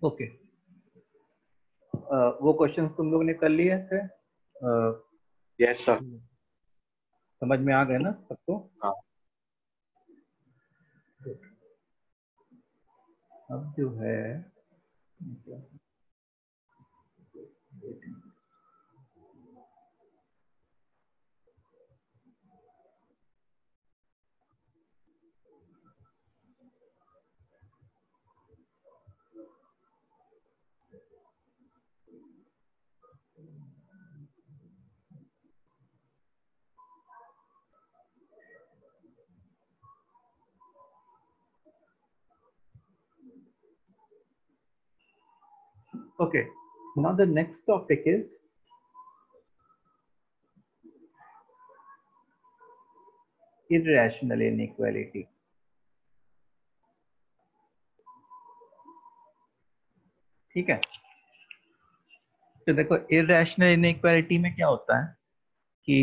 Okay, वो question तुम लोग ने कर लिए थे? Yes sir. समझ में आ गए ना सबको? हाँ। अब जो है okay, now the next topic is irrational inequality. ठीक है, तो देखो इरेशनल इनइक्वालिटी में क्या होता है कि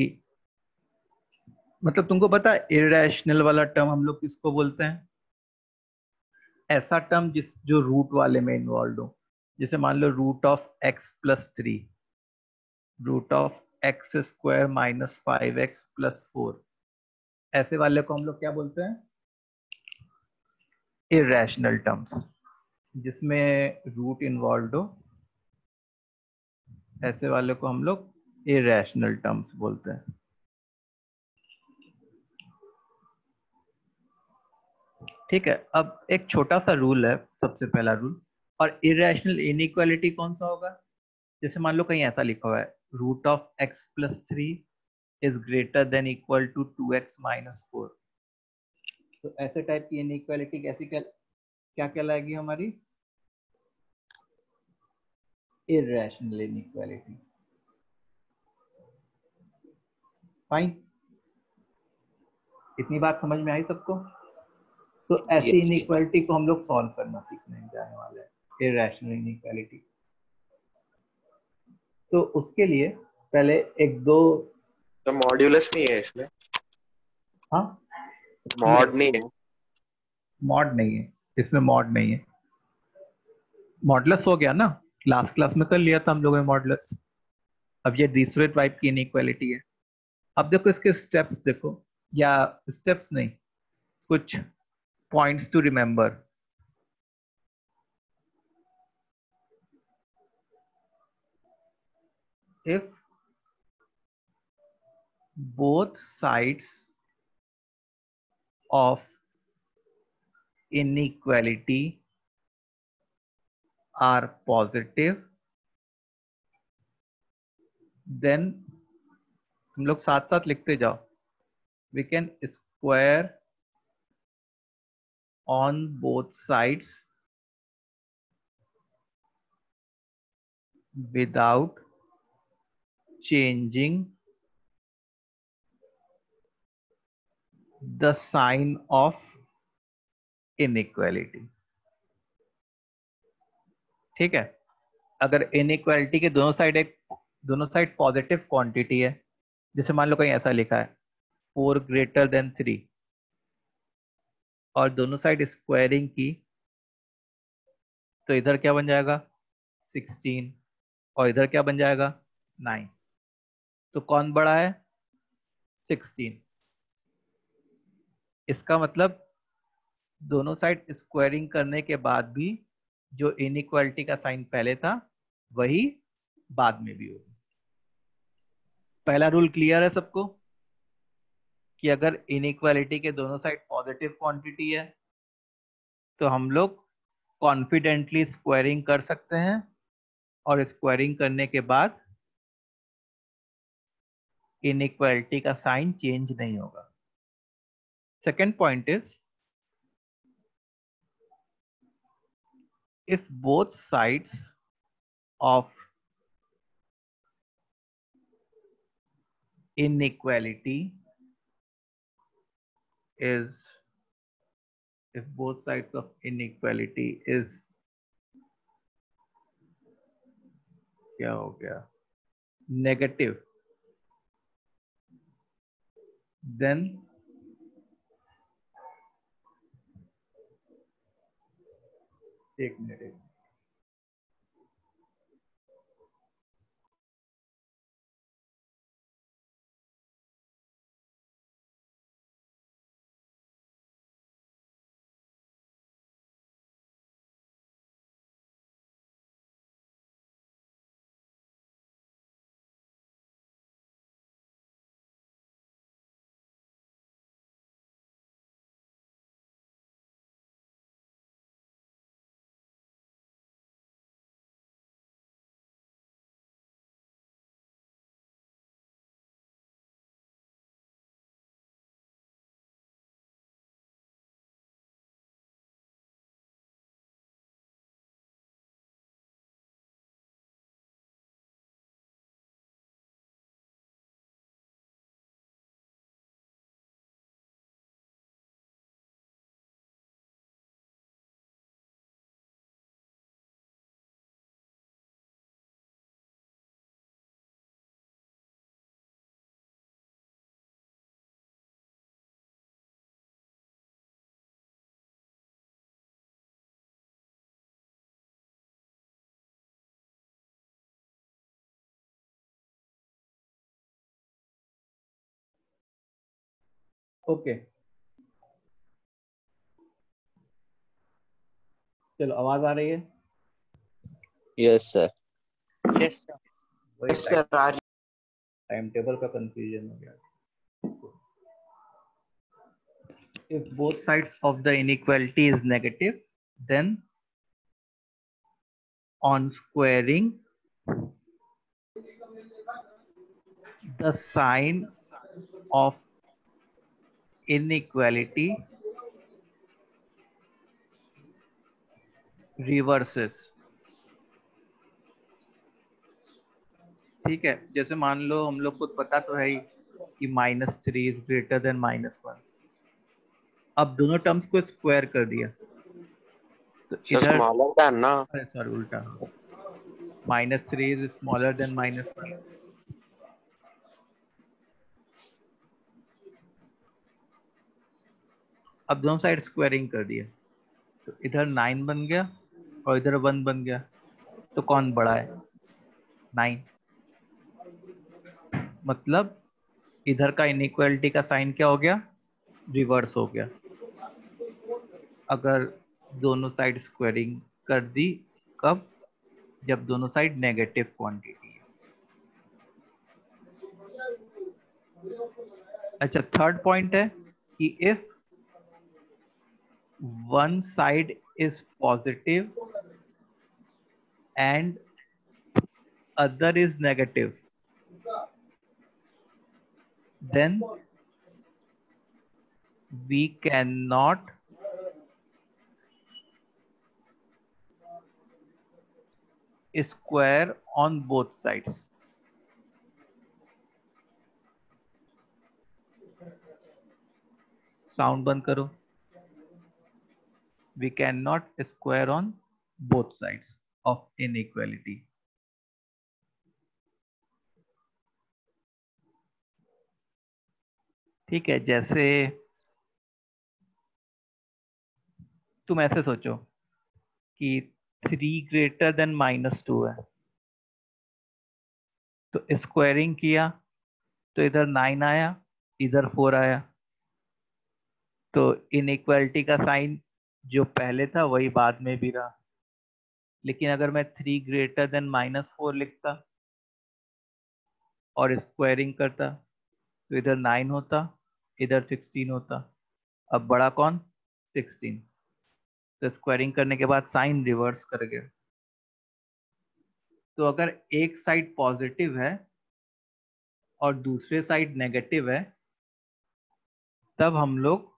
मतलब तुमको पता है इरेशनल वाला टर्म हम लोग किसको बोलते हैं? ऐसा टर्म जो रूट वाले में इन्वॉल्व हो, जैसे मान लो root of x plus 3, root of x square minus 5x plus 4, ऐसे वाले को हम लोग क्या बोलते हैं? इरेशनल टर्म्स, जिसमें रूट इन्वॉल्व हो, ऐसे वाले को हम लोग इरेशनल टर्म्स बोलते हैं। ठीक है, अब एक छोटा सा रूल है, सबसे पहला रूल। और इरेशनल इनइक्वालिटी कौन सा होगा? जैसे मान लो कहीं ऐसा लिखा हुआ है root of x plus 3 is greater than equal to 2x minus 4, तो ऐसे टाइप की इनइक्वालिटी कैसी क्या कहलाएगी हमारी? Irrational inequality. फाइन, इतनी बात समझ में आई सबको? तो ऐसी यस। इनइक्वालिटी को हम लोग सॉल्व करना सीखने जाने वाले हैं, इरेशनल इनइक्वालिटी। तो उसके लिए पहले एक दो, तो मॉड्यूलस नहीं है इसमें? हाँ मॉड नहीं है? मॉड नहीं है इसमें, मॉड नहीं है। मॉडलस हो गया ना, लास्ट क्लास में कर लिया था हम लोगों ने मॉडलस। अब ये दूसरे टाइप की इनइक्वालिटी है। अब देखो इसके स्टेप्स देखो, या स्टेप्स नहीं, कुछ points to remember. If both sides of inequality are positive, then तुम लोग साथ साथ लिखते जाओ, we can square on both sides without changing the sign of inequality। ठीक है, अगर इनइक्वालिटी के दोनों साइड पॉजिटिव क्वांटिटी है, जैसे मान लो कहीं ऐसा लिखा है 4 ग्रेटर देन 3, और दोनों साइड स्क्वायरिंग की, तो इधर क्या बन जाएगा 16, और इधर क्या बन जाएगा 9, तो कौन बड़ा है 16। इसका मतलब दोनों साइड स्क्वायरिंग करने के बाद भी जो इनइक्वालिटी का साइन पहले था वही बाद में भी होगा। पहला रूल क्लियर है सबको कि अगर इनइक्वालिटी के दोनों साइड पॉजिटिव क्वांटिटी है तो हम लोग कॉन्फिडेंटली स्क्वायरिंग कर सकते हैं, और स्क्वायरिंग करने के बाद इनइक्वालिटी का साइन चेंज नहीं होगा। Second point is, if both sides of inequality is if both sides of inequality is, क्या हो गया, नेगेटिव, then एक मिनट ओके, चलो आवाज आ रही है? Yes sir. Yes sir. वही यस सर आ रही। टाइम टेबल का कंफ्यूजन हो गया. If both sides of the inequality is negative, then on squaring, the sign of inequality reverses. ठीक है, जैसे मान लो हम लोग को पता तो है ही कि -3 इज ग्रेटर देन -1. अब दोनों टर्म्स को स्क्वायर कर दिया तो सर इधर, स्मॉलर देन ना। अरे सॉरी उल्टा, -3 इज स्मॉलर देन -1. अब दोनों साइड स्क्वायरिंग कर दिया तो इधर 9 बन गया और इधर 1 बन गया. तो कौन बड़ा है? 9. मतलब इधर का इनइक्वालिटी का साइन क्या हो गया? रिवर्स हो गया. अगर दोनों साइड स्क्वायरिंग कर दी. कब? जब दोनों साइड नेगेटिव क्वांटिटी है. अच्छा, थर्ड पॉइंट है कि if one side is positive and other is negative, then we cannot square on both sides. Sound बंद करो. We cannot square on both sides of inequality. ठीक है, जैसे तुम ऐसे सोचो कि 3 ग्रेटर देन -2 है तो स्क्वायरिंग किया तो इधर 9 आया, इधर 4 आया. तो इनइक्वालिटी का साइन जो पहले था वही बाद में भी रहा. लेकिन अगर मैं 3 ग्रेटर देन -4 लिखता और स्क्वायरिंग करता तो इधर 9 होता, इधर 16 होता. अब बड़ा कौन? 16. तो स्क्वायरिंग करने के बाद साइन रिवर्स कर गया. तो अगर एक साइड पॉजिटिव है और दूसरे साइड नेगेटिव है तब हम लोग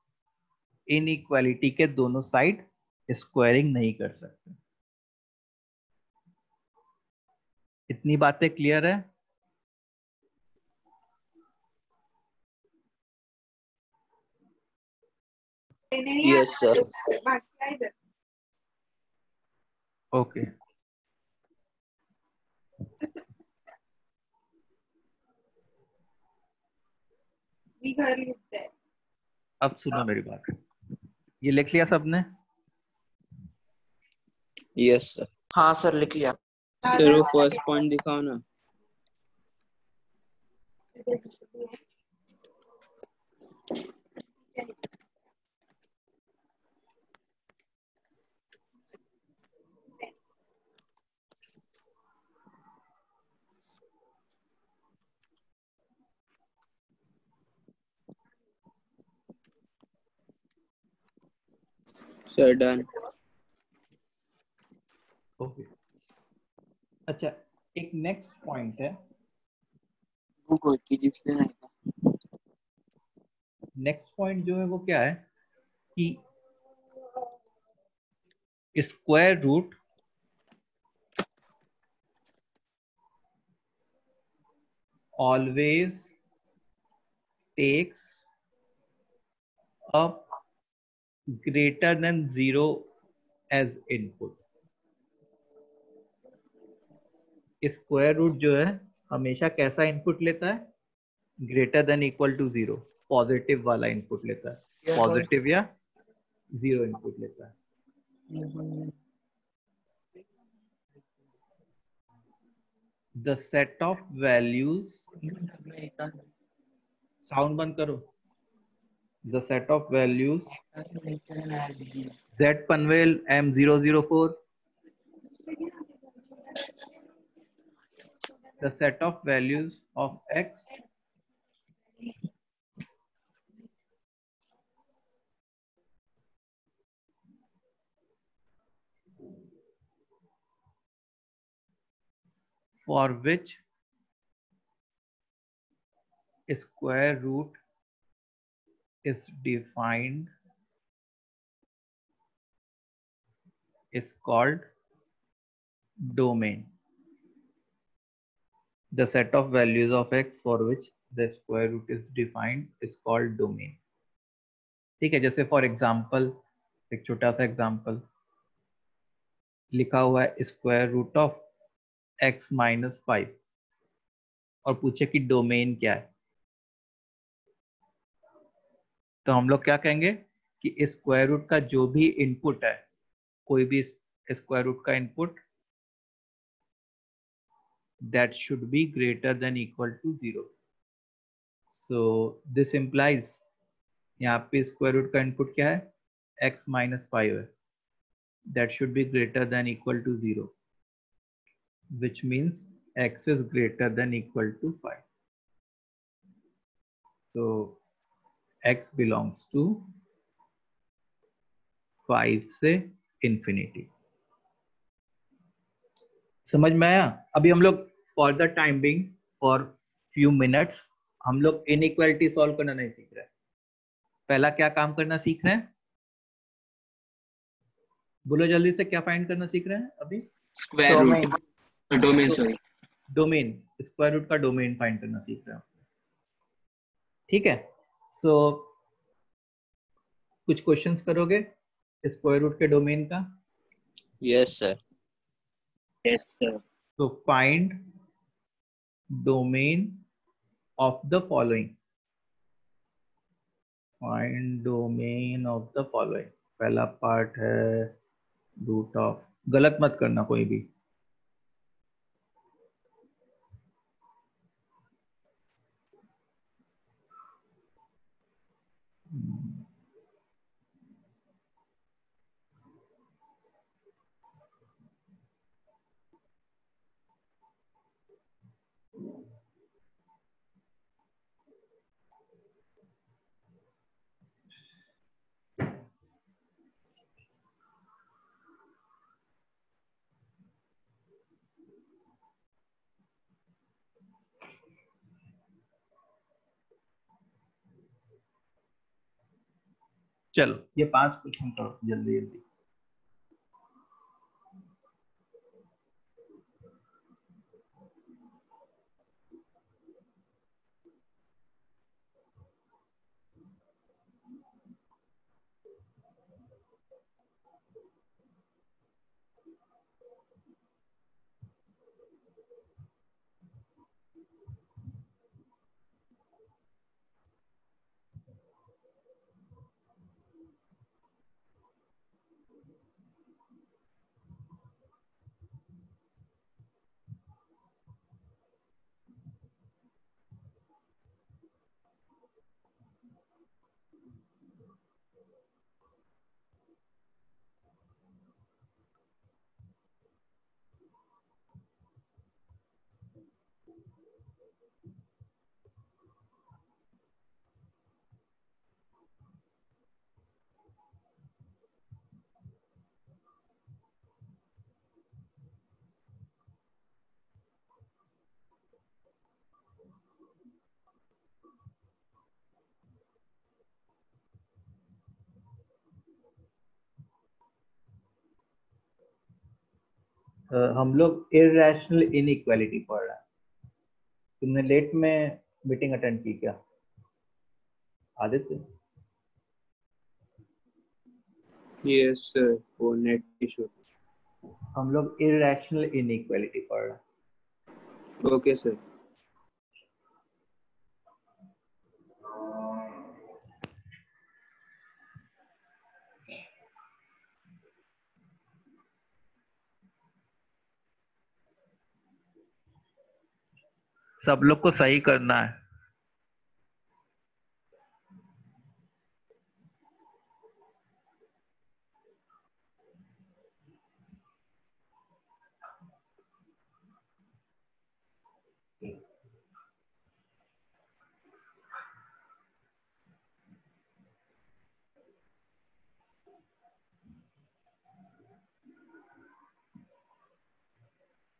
इनइक्वालिटी के दोनों साइड स्क्वायरिंग नहीं कर सकते. इतनी बातें क्लियर है? Yes sir. ओके. अब सुनो मेरी बात. ये लिख लिया सबने? Yes sir. हाँ सर लिख लिया। सर वो फर्स्ट पॉइंट दिखाओ ना। Sir done. ओके. अच्छा, एक नेक्स्ट पॉइंट है. नेक्स्ट पॉइंट जो है वो क्या है कि square root always takes a greater than 0 as input. Square root जो है हमेशा कैसा इनपुट लेता है? Greater than equal to 0, positive वाला इनपुट लेता है. पॉजिटिव या 0 इनपुट लेता है. The set of values, sound बंद करो. the set of values Z Panvel M004, the set of values of X for which square root is defined is called domain. The set of values of X for which the square root is defined is called domain. ठीक है, जैसे for example एक छोटा सा example लिखा हुआ है square root of x minus 5 और पूछे कि डोमेन क्या है, तो हम लोग क्या कहेंगे कि स्क्वायर रूट का जो भी इनपुट है, कोई भी स्क्वायर रूट का input that should be greater than equal to 0. So this implies यहाँ पे स्क्वायर रूट का इनपुट क्या है, x minus 5 है, that should be greater than equal to 0, which means x is greater than equal to 5. So x belongs to 5 से infinity. समझ में आया? अभी हम लोग for the time being for few minutes हम लोग इनइक्वालिटी सॉल्व करना नहीं सीख रहे हैं. पहला क्या काम करना सीख रहे हैं? बोलो जल्दी से, क्या फाइंड करना सीख रहे हैं अभी? Square root domain, sorry domain, square root का डोमेन फाइंड करना सीख रहे हैं. ठीक है, सो कुछ क्वेश्चंस करोगे स्क्वायर रूट के डोमेन का? Yes, sir. Yes, sir. So find domain of the following. Find domain of the following. पहला पार्ट है रूट ऑफ, गलत मत करना कोई भी. चलो ये 5 क्वेश्चन करो जल्दी जल्दी. हम लोग इररेशनल इनइक्वालिटी पढ़ रहे हैं. तुमने लेट में मीटिंग अटेंड की क्या आदित्य? यस सर, वो नेट इशू. हम लोग इररेशनल इनइक्वालिटी पढ़ रहे हैं. Okay sir. सब लोग को सही करना है.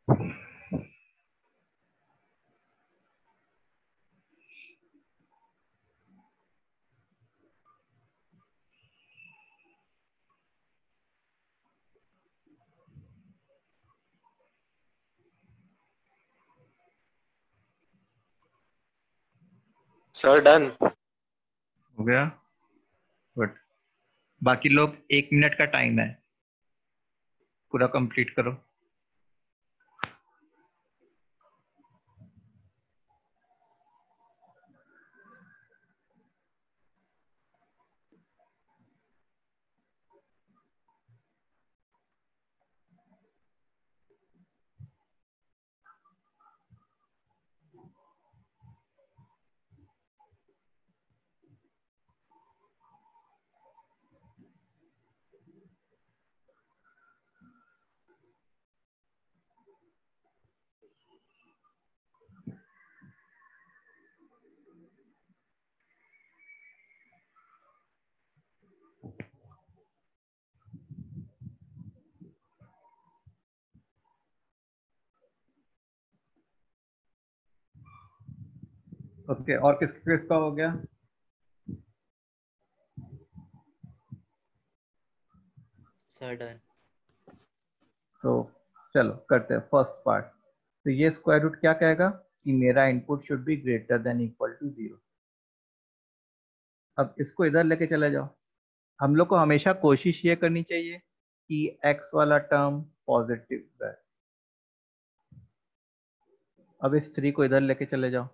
Sir done. हो गया? गुड। बाकी लोग 1 मिनट का टाइम है, पूरा कंप्लीट करो। ओके, और किसका हो गया? Sir done. सो चलो करते हैं फर्स्ट पार्ट। तो ये स्क्वायर रूट क्या कहेगा कि मेरा input should be greater than equal to 0। अब इसको इधर लेके चले जाओ। हम लोग को हमेशा कोशिश ये करनी चाहिए कि x वाला टर्म पॉजिटिव है। अब इस 3 को इधर लेके चले जाओ।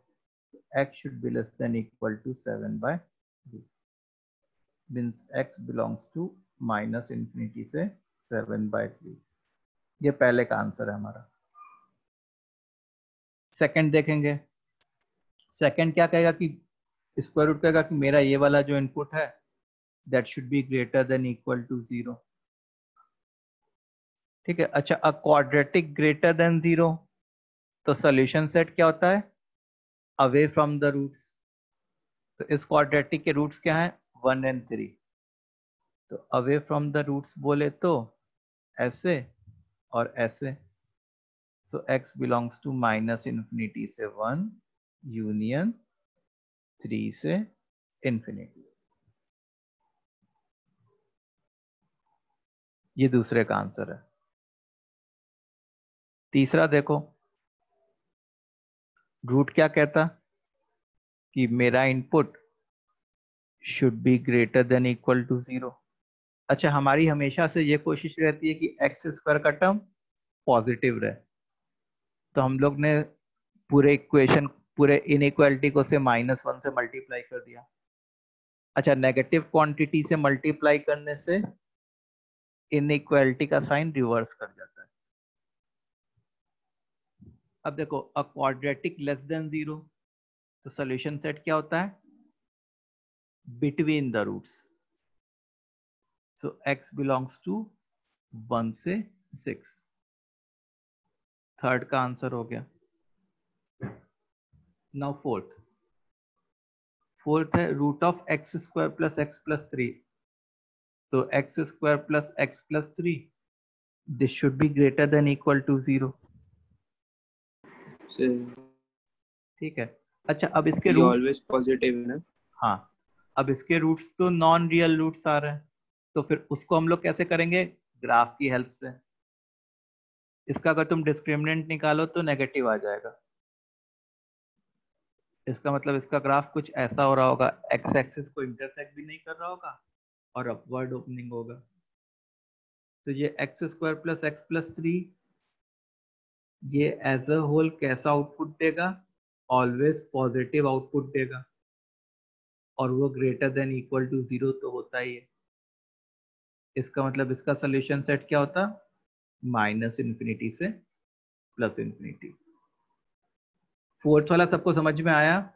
x should be less than equal to 7/3 means x belongs to -infinity से 7/3। ये पहले का आंसर है हमारा। सेकंड देखेंगे। सेकंड क्या कहेगा कि स्क्वायर रूट कहेगा कि मेरा ये वाला जो इनपुट है that should be greater than equal to 0। ठीक है। अच्छा, अ क्वाड्रेटिक ग्रेटर देन 0, तो सोल्यूशन सेट क्या होता है? Away from the roots. तो इस क्वाड्रेटिक के रूट्स क्या हैं? 1 और 3। तो अवे फ्रॉम द रूट्स बोले तो ऐसे और ऐसे। सो x बिलोंग्स टू -infinity से 1 यूनियन 3 से इंफिनिटी। ये दूसरे का आंसर है। तीसरा देखो, रूट क्या कहता कि मेरा input should be greater than equal to 0। अच्छा, हमारी हमेशा से ये कोशिश रहती है कि एक्स स्क्वायर का टर्म पॉजिटिव रहे। तो हम लोग ने पूरे इक्वेशन, पूरे इनइक्वालिटी को से -1 से मल्टीप्लाई कर दिया। अच्छा, नेगेटिव क्वांटिटी से मल्टीप्लाई करने से इनइक्वालिटी का साइन रिवर्स कर जाता है। अब देखो, अ क्वाड्रेटिक लेस देन 0, तो सोल्यूशन सेट क्या होता है? Between the roots. So x belongs to 1 से 6। थर्ड का आंसर हो गया। नाउ फोर्थ है root of x square plus x plus 3। तो x square plus x plus 3 this should be greater than equal to 0। ठीक है। अच्छा, अब इसके ये रूट्स, ऑलवेज पॉजिटिव है ना? हाँ, अब इसके रूट्स तो नॉन रियल रूट्स आ रहे हैं, तो फिर उसको हम लोग कैसे करेंगे? ग्राफ की हेल्प से। इसका अगर तुम डिस्क्रिमिनेंट निकालो तो नेगेटिव आ जाएगा। इसका मतलब इसका ग्राफ कुछ ऐसा हो रहा होगा, एक्स एक्सिस को इंटरसेक्ट भी नहीं कर रहा होगा और अपवर्ड ओपनिंग होगा। तो ये x square plus x plus 3 ये एज अ होल कैसा आउटपुट देगा? ऑलवेज पॉजिटिव आउटपुट देगा, और वो ग्रेटर देन इक्वल टू 0 तो होता ही है। इसका मतलब इसका सोल्यूशन सेट क्या होता? -infinity से +infinity। फोर्थ वाला सबको समझ में आया?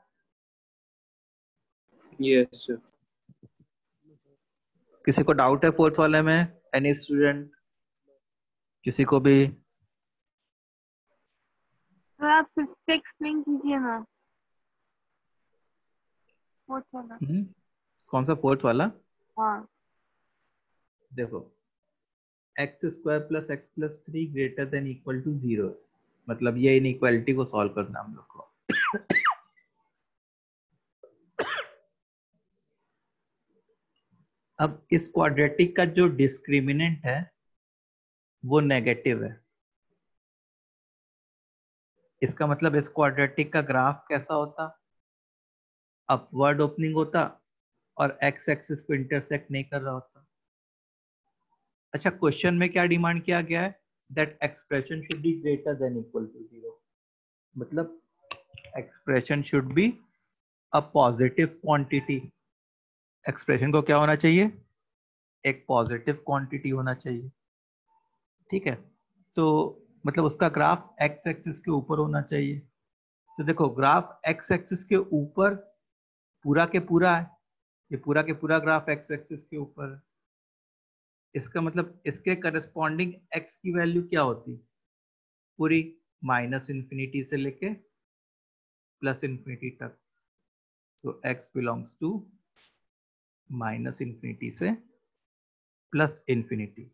Yes sir. किसी को डाउट है फोर्थ वाले में? Any student? किसी को भी? तो आप फिर से एक्सप्लेन कीजिए ना फोर्थ वाला। कौन सा फोर्थ वाला? हाँ, देखो, x square plus x plus 3 greater than equal to 0। मतलब ये इनइक्वालिटी को सॉल्व करना हम लोग को। अब इस क्वाड्रेटिक का जो डिस्क्रिमिनेंट है वो नेगेटिव है। इसका मतलब इस क्वाड्रेटिक का ग्राफ कैसा होता, अपवर्ड ओपनिंग होता और एक्स एक्सिस को इंटरसेक्ट नहीं कर रहा होता। अच्छा, क्वेश्चन में क्या डिमांड किया गया है, that expression should be greater than equal to 0, मतलब expression should be a positive quantity. Expression को क्या होना चाहिए, एक पॉजिटिव क्वांटिटी होना चाहिए। ठीक है, तो मतलब उसका ग्राफ एक्स एक्सिस के ऊपर होना चाहिए। तो देखो ग्राफ एक्स एक्सिस के ऊपर पूरा के पूरा है, ये पूरा के पूरा ग्राफ एक्स एक्सिस के ऊपर है। इसका मतलब इसके करस्पॉन्डिंग एक्स की वैल्यू क्या होती, पूरी माइनस इन्फिनिटी से लेके प्लस इन्फिनिटी तक। तो x belongs to minus infinity से प्लस इन्फिनिटी।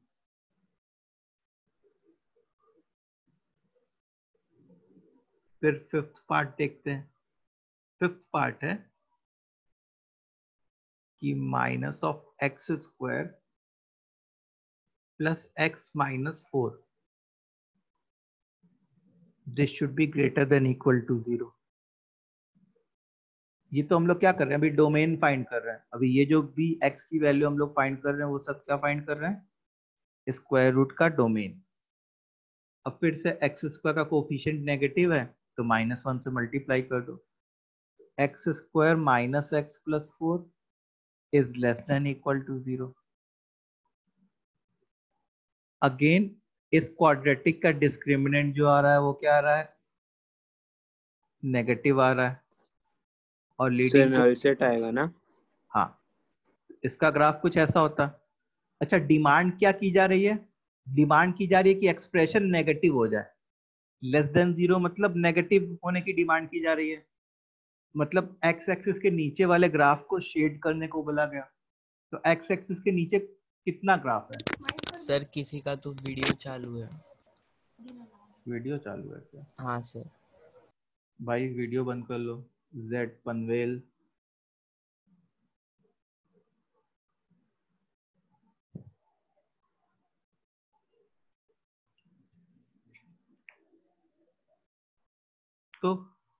फिर फिफ्थ पार्ट देखते हैं। फिफ्थ पार्ट है कि minus of x square plus x minus 4, this should be greater than equal to 0। ये तो हम लोग क्या कर रहे हैं, अभी डोमेन फाइंड कर रहे हैं। अभी ये जो भी एक्स की वैल्यू हम लोग फाइंड कर रहे हैं वो सब क्या फाइंड कर रहे हैं, स्क्वायर रूट का डोमेन। अब फिर से एक्स स्क्वायर का कोफिशिएंट नेगेटिव है तो -1 से मल्टीप्लाई कर दो। X square minus x plus 4 is less than equal to 0। Again इस क्वाड्रेटिक का डिस्क्रिमिनेंट जो आ रहा है वो क्या आ रहा है, नेगेटिव आ रहा है और sir leading to, null set आएगा ना? हाँ इसका ग्राफ कुछ ऐसा होता। अच्छा, डिमांड क्या की जा रही है, डिमांड की जा रही है कि एक्सप्रेशन नेगेटिव हो जाए। लेस देन 0 मतलब नेगेटिव होने की डिमांड की जा रही है, मतलब एक्स एक्सिस के नीचे वाले ग्राफ को शेड करने को बोला गया। तो एक्स एक्सिस के नीचे कितना ग्राफ है, सर किसी का तो वीडियो चालू है। वीडियो चालू है क्या, हाँ सर। भाई वीडियो बंद कर लो। जेड पनवेल, तो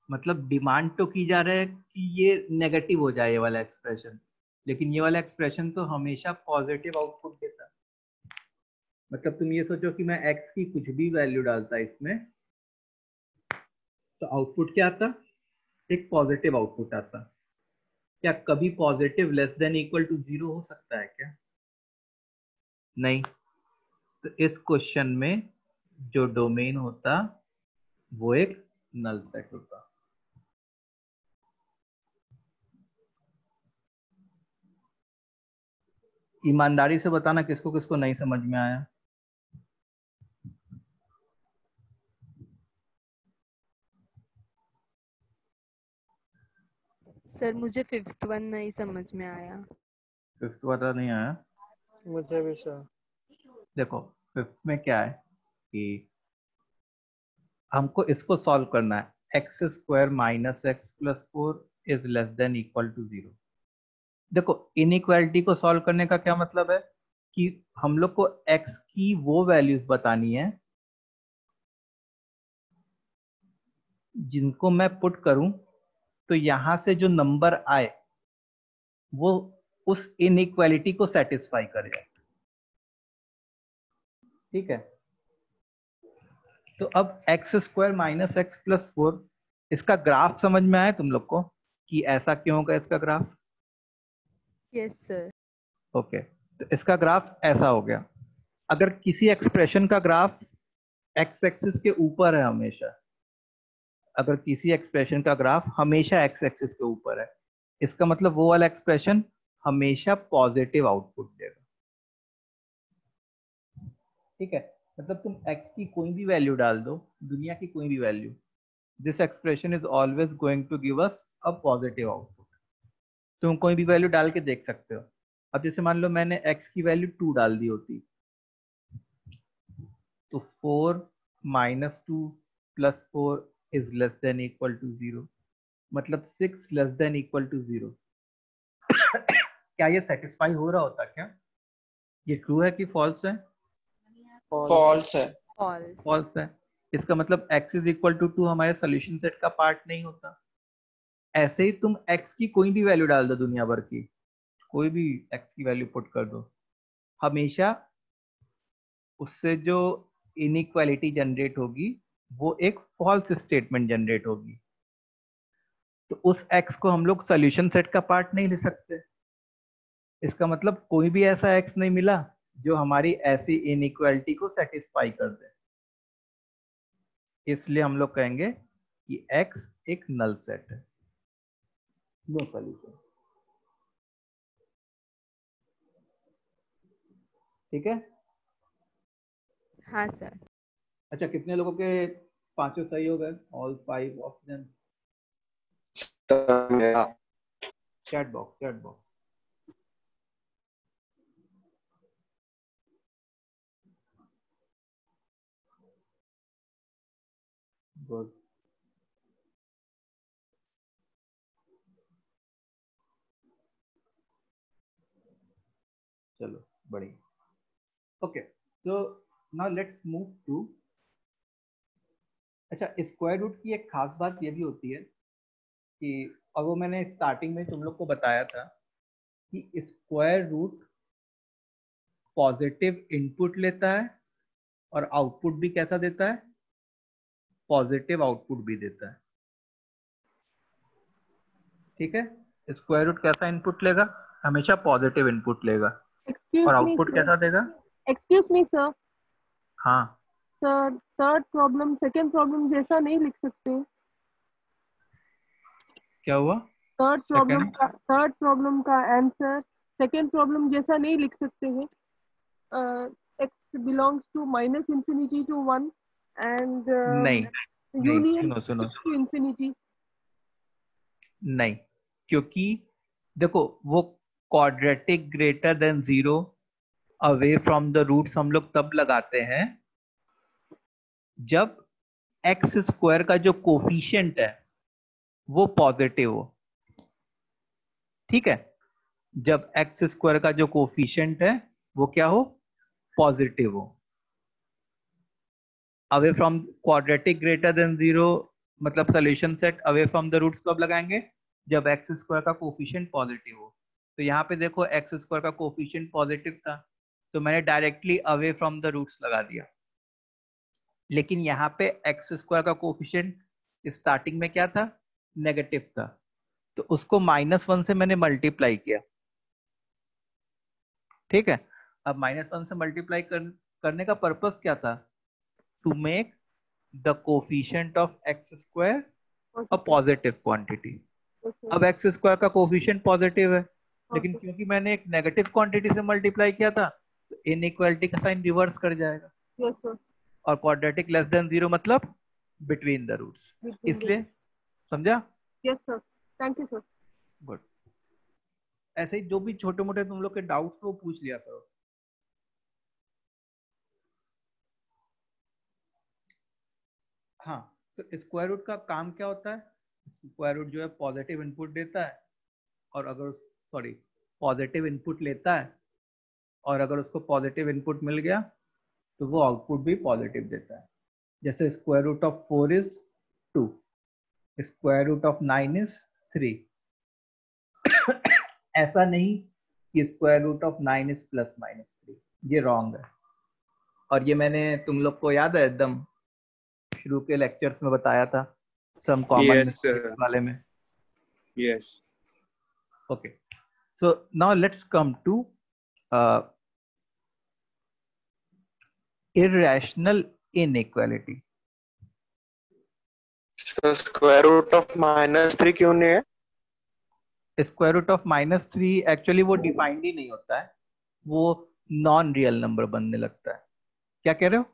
मतलब डिमांड तो की जा रहा है कि ये नेगेटिव हो जाए ये वाला एक्सप्रेशन, लेकिन ये वाला एक्सप्रेशन तो हमेशा पॉजिटिव आउटपुट देता है। मतलब तुम ये सोचो कि मैं x की कुछ भी वैल्यू डालता इसमें तो आउटपुट क्या आता, एक पॉजिटिव आउटपुट आता। क्या कभी positive less than equal to 0 हो सकता है क्या, नहीं। तो इस क्वेश्चन में जो डोमेन होता वो एक नल सेट होता। ईमानदारी से बताना किसको किसको नहीं समझ में आया। सर मुझे 5th वन नहीं समझ में आया। फिफ्थ वाला नहीं आया, मुझे भी सर। देखो फिफ्थ में क्या है कि हमको इसको सॉल्व करना है, x square minus x plus 4 is less than equal to 0। देखो इनइक्वालिटी को सॉल्व करने का क्या मतलब है कि हम लोग को x की वो वैल्यूज बतानी है जिनको मैं पुट करूं तो यहां से जो नंबर आए वो उस इनइक्वालिटी को सेटिस्फाई करेगा। ठीक है, तो अब x square minus x plus 4, इसका ग्राफ समझ में आया तुम लोग को कि ऐसा क्यों होगा इसका ग्राफ। Yes sir. ओके, तो इसका ग्राफ ऐसा हो गया। अगर किसी एक्सप्रेशन का ग्राफ एक्स एक्सिस के ऊपर है हमेशा, अगर किसी एक्सप्रेशन का ग्राफ हमेशा एक्स एक्सिस के ऊपर है, इसका मतलब वो वाला एक्सप्रेशन हमेशा पॉजिटिव आउटपुट देगा। ठीक है, मतलब तुम x की कोई भी वैल्यू डाल दो, दुनिया की कोई भी value, this expression is always going to give us a positive output. तुम कोई भी वैल्यू डाल के देख सकते हो। अब जैसे मान लो मैंने x की वैल्यू 2 डाल दी होती तो 4 - 2 plus 4 is less than equal to 0, मतलब 6 लेस देन इक्वल टू 0। क्या ये सेटिस्फाई हो रहा होता क्या? ये ट्रू है कि फॉल्स है? फॉल्स है। फॉल्स। फॉल्स है। इसका मतलब x इज इक्वल टू 2 हमारे सोल्यूशन सेट का पार्ट नहीं होता। ऐसे ही तुम x की कोई भी वैल्यू डाल दो, दुनिया भर की कोई भी x की वैल्यू पुट कर दो, हमेशा उससे जो इनइक्वालिटी जनरेट होगी वो एक फॉल्स स्टेटमेंट जनरेट होगी। तो उस x को हम लोग सोल्यूशन सेट का पार्ट नहीं ले सकते। इसका मतलब कोई भी ऐसा x नहीं मिला जो हमारी ऐसी इनइक्वालिटी को सेटिस्फाई कर दे। इसलिए हम लोग कहेंगे कि x एक नल सेट है, नो सॉल्यूशन। ठीक है। हाँ सर। अच्छा, कितने लोगों के पांचों सही हो गए? All 5 of them? Chat box, chat box. Good. चलो बढ़िया। Okay, so now let's move to, अच्छा स्क्वायर रूट की एक खास बात ये भी होती है कि, और वो मैंने स्टार्टिंग में तुम लोग को बताया था कि स्क्वायर रूट पॉजिटिव इनपुट लेता है और आउटपुट भी कैसा देता है? पॉजिटिव आउटपुट भी देता है। ठीक है, स्क्वायर रूट कैसा इनपुट लेगा? हमेशा पॉजिटिव इनपुट लेगा। और आउटपुट कैसा देगा? एक्सक्यूज मी सर, हाँ, sir third problem second problem जैसा नहीं लिख सकते। क्या हुआ? थर्ड प्रॉब्लम का आंसर सेकंड प्रॉब्लम जैसा नहीं लिख सकते हैं। X belongs to minus infinity to 1 and नहीं, यूनियन सुनो टू इंफिनिटी। नहीं, क्योंकि देखो वो quadratic greater than 0 away from the roots हम लोग तब लगाते हैं जब एक्स स्क्वायर का जो कोफिशिएंट है वो पॉजिटिव हो। ठीक है, जब एक्स स्क्वायर का जो कोफिशिएंट है वो क्या हो? पॉजिटिव हो। Away from quadratic greater than 0 मतलब solution set away from the roots कब लगाएंगे? जब एक्स स्क्वायर का कोफिशिएंट पॉजिटिव हो। तो यहाँ पे देखो एक्स स्क्वायर का कोफिशिएंट पॉजिटिव था तो मैंने directly away from the roots लगा दिया। लेकिन यहाँ पे एक्स स्क्वायर का कोफिशिएंट स्टार्टिंग में क्या था? नेगेटिव था, तो उसको -1 से मैंने मल्टीप्लाई किया। ठीक है, अब -1 से मल्टीप्लाई करने का पर्पस क्या था? To make the coefficient of x square a positive quantity. अब एक्स स्क्वायर का कोफिशिएंट पॉजिटिव है, लेकिन क्योंकि मैंने एक नेगेटिव क्वांटिटी से मल्टीप्लाई किया था तो इनइक्वालिटी का साइन रिवर्स कर जाएगा। Yes sir. और क्वाड्रेटिक लेस देन 0 मतलब बिटवीन द रूट्स, इसलिए। समझा? Yes sir, thank you sir. Good. ऐसे ही जो भी छोटे मोटे तुम लोग के डाउट्स वो पूछ लिया करो। हाँ, तो स्क्वायर रूट का काम क्या होता है? स्क्वायर रूट जो है पॉजिटिव इनपुट देता है, और अगर पॉजिटिव इनपुट लेता है और अगर उसको पॉजिटिव इनपुट मिल गया तो वो आउटपुट भी पॉजिटिव देता है। जैसे square root of 4 is 2, square root of 9 is 3। ऐसा नहीं कि स्क्वायर रूट ऑफ 9 इज +-3, ये रॉन्ग है। और ये मैंने तुम लोग को याद है एकदम शुरू के लेक्चर्स में बताया था, सम कॉमन मिस्टेक्स वाले में। Yes. Okay, so now let's come to irrational inequality. Square root of -3 क्यों नहीं है? स्क्वायर रूट ऑफ -3 एक्चुअली वो डिफाइंड ही नहीं होता है, वो नॉन रियल नंबर बनने लगता है। क्या कह रहे हो?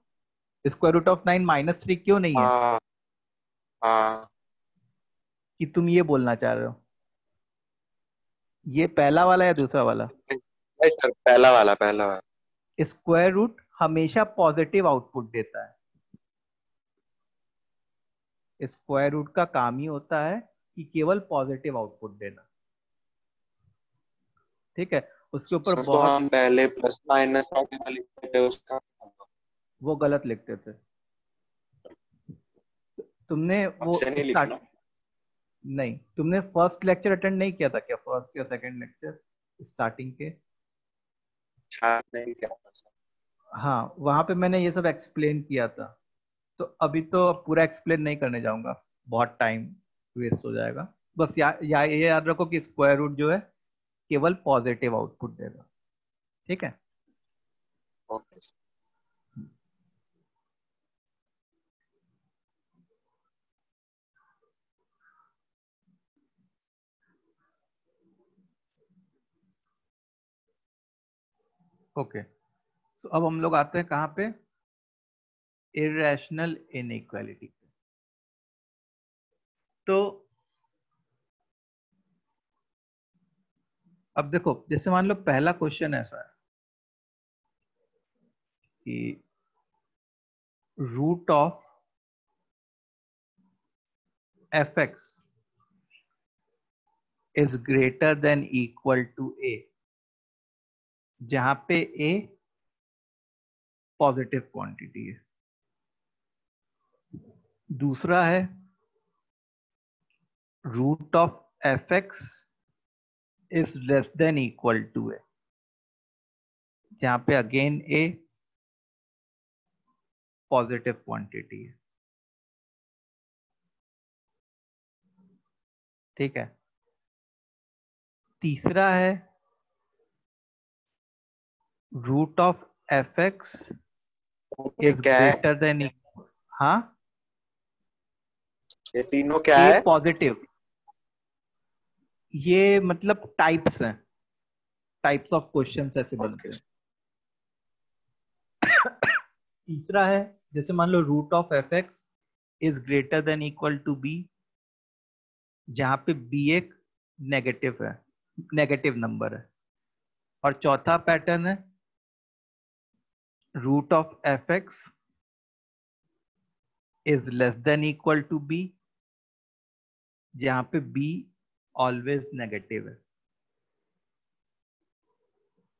स्क्वायर रूट ऑफ 9 -3 क्यों नहीं है? हाँ हाँ, कि तुम ये बोलना चाह रहे हो? ये पहला वाला या दूसरा वाला? नहीं सर, पहला वाला। स्क्वायर रूट हमेशा पॉजिटिव आउटपुट देता है। स्क्वायर रूट का काम ही होता है कि केवल पॉजिटिव आउटपुट देना। ठीक है, उसके ऊपर सर तो बहुत हम पहले प्लस माइनस वगैरह लिखते थे उसका वो गलत लिखते थे। तुमने वो ऑप्शन ही स्टार्ट लिखना। नहीं, तुमने फर्स्ट लेक्चर अटेंड नहीं किया था क्या? फर्स्ट या सेकंड लेक्चर स्टार्टिंग के? शायद नहीं क्या था सर। हाँ, वहां पे मैंने ये सब एक्सप्लेन किया था। तो अभी तो पूरा एक्सप्लेन नहीं करने जाऊंगा, बहुत टाइम वेस्ट हो जाएगा। बस ये याद रखो कि स्क्वायर रूट जो है केवल पॉजिटिव आउटपुट देगा। ठीक है, ओके सर। ओके। तो अब हम लोग आते हैं कहाँ पे? इरेशनल इनइक्वालिटी पे। तो अब देखो, जैसे मान लो पहला क्वेश्चन ऐसा है कि root of fx is greater than equal to a, जहां पे a पॉजिटिव क्वांटिटी है। दूसरा है root of fx is less than equal to a, जहां पे अगेन a पॉजिटिव क्वांटिटी है। ठीक है, तीसरा है रूट ऑफ fx इज क्या है ग्रेटर देन, हाँ, ये तीनों क्या a है? पॉजिटिव, ये मतलब टाइप्स हैं, टाइप्स ऑफ क्वेश्चंस ऐसे बनते हैं। तीसरा है, जैसे मान लो root of fx is greater than equal to b, जहां पे b एक नेगेटिव है, नेगेटिव नंबर है। और चौथा पैटर्न है root of fx is less than equal to b, जहां पे b ऑलवेज नेगेटिव है।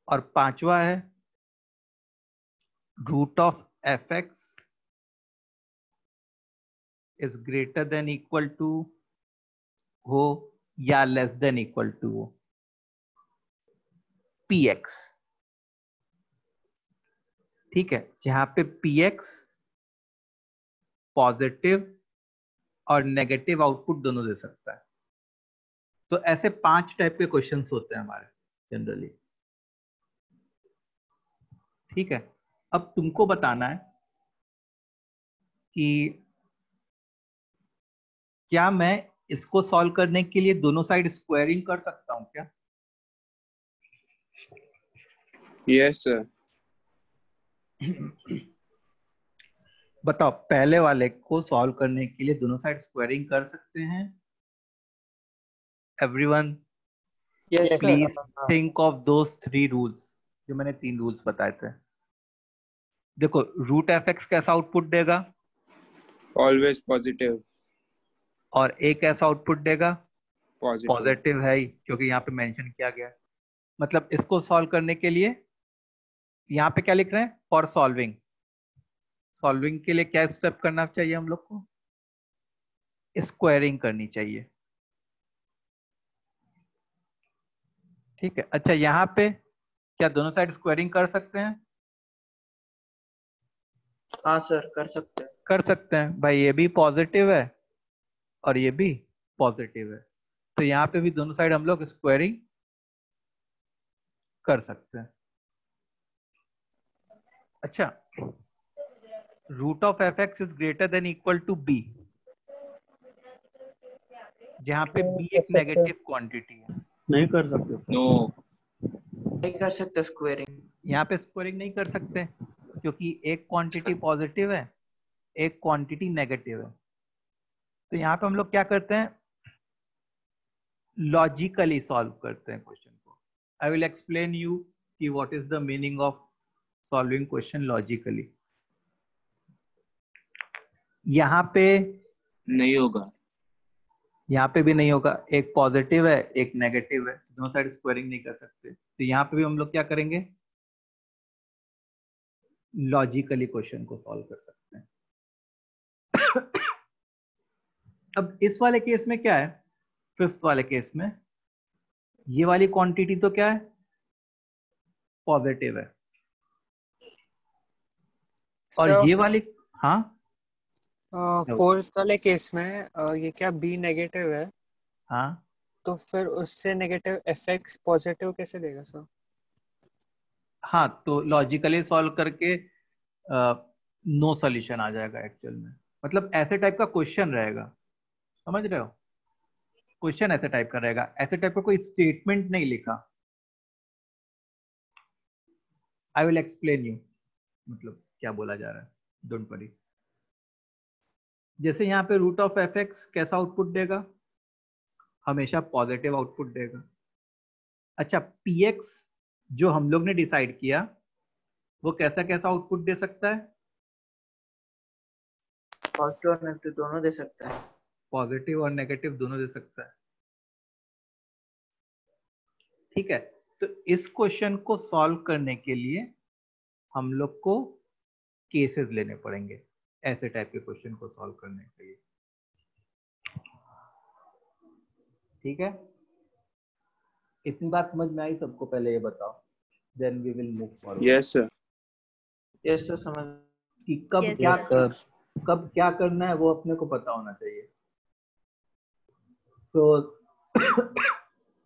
और पांचवा है root of fx is greater than equal to हो या लेस देन इक्वल टू हो px। ठीक है, जहां पे px पॉजिटिव और नेगेटिव आउटपुट दोनों दे सकता है। तो ऐसे 5 टाइप के क्वेश्चंस होते हैं हमारे जनरली। ठीक है, अब तुमको बताना है कि क्या मैं इसको सॉल्व करने के लिए दोनों साइड स्क्वायरिंग कर सकता हूं क्या? Yes sir. बताओ, पहले वाले को सॉल्व करने के लिए दोनों साइड स्क्वायरिंग कर सकते हैं? Everyone yes please sir. Think of those 3 rules, जो मैंने 3 रूल्स बताए थे। देखो, रूट fx कैसा आउटपुट देगा? Always positive. और a कैसा आउटपुट देगा? पॉजिटिव। पॉजिटिव है ही, क्योंकि यहाँ पे मेंशन किया गया है। मतलब इसको सॉल्व करने के लिए यहाँ पे क्या लिख रहे हैं? फॉर सॉल्विंग, सॉल्विंग के लिए क्या स्टेप करना चाहिए हम लोग को? स्क्वायरिंग करनी चाहिए। ठीक है, अच्छा यहाँ पे क्या दोनों साइड स्क्वायरिंग कर सकते हैं? हाँ सर कर सकते हैं। कर सकते हैं भाई, ये भी पॉजिटिव है और ये भी पॉजिटिव है, तो यहाँ पे भी दोनों साइड हम लोग स्क्वायरिंग कर सकते हैं। अच्छा, root of fx is greater than equal to b, जहाँ पे b एक नेगेटिव क्वांटिटी है। नहीं कर सकते। नो। नहीं कर सकते स्क्वेयरिंग। यहाँ पे स्क्वायरिंग नहीं कर सकते क्योंकि एक क्वांटिटी पॉजिटिव है, एक क्वांटिटी नेगेटिव है। तो यहाँ पे हम लोग क्या करते हैं? लॉजिकली सॉल्व करते हैं क्वेश्चन को। आई विल एक्सप्लेन यू कि what is the meaning of solving question logically. यहाँ पे नहीं होगा। यहाँ पे भी नहीं होगा, एक पॉजिटिव है एक नेगेटिव है, दोनों साइड स्क्वायरिंग नहीं कर सकते, तो यहाँ पे भी हम लोग क्या करेंगे, लॉजिकली क्वेश्चन को सॉल्व कर सकते हैं। अब इस वाले केस में क्या है, फिफ्थ वाले केस में ये वाली क्वांटिटी तो क्या है, पॉजिटिव है, और ये वाली, हाँ फोर्थ वाले केस में ये क्या बी नेगेटिव है, हाँ तो फिर उससे नेगेटिव एफएक्स पॉजिटिव कैसे देगा सर? हाँ, तो लॉजिकली सॉल्व करके नो सॉल्यूशन आ जाएगा एक्चुअल में, मतलब ऐसे टाइप का क्वेश्चन रहेगा, समझ रहे हो, क्वेश्चन ऐसे टाइप का रहेगा, ऐसे टाइप का कोई स्टेटमेंट नहीं लिखा। आई विल एक्सप्लेन यू, मतलब क्या बोला जा रहा है, डोंट वरी। जैसे यहाँ पे रूट ऑफ एफ एक्स कैसा आउटपुट देगा, हमेशा पॉजिटिव आउटपुट देगा। अच्छा, पी एक्स जो हम लोग ने डिसाइड किया वो कैसा कैसा आउटपुट दे सकता है, पॉजिटिव और नेगेटिव दोनों दे सकता है। पॉजिटिव और नेगेटिव दोनों दे सकता है, ठीक है। तो इस क्वेश्चन को सॉल्व करने के लिए हम लोग को केसेस लेने पड़ेंगे, ऐसे टाइप के क्वेश्चन को सॉल्व करने के लिए, ठीक है। इतनी बात समझ में आई सबको, पहले ये बताओ, then we will move forward. Yes sir. Yes sir, समझ। कि कब Yes, क्या sir. कब क्या करना है वो अपने को पता होना चाहिए। सो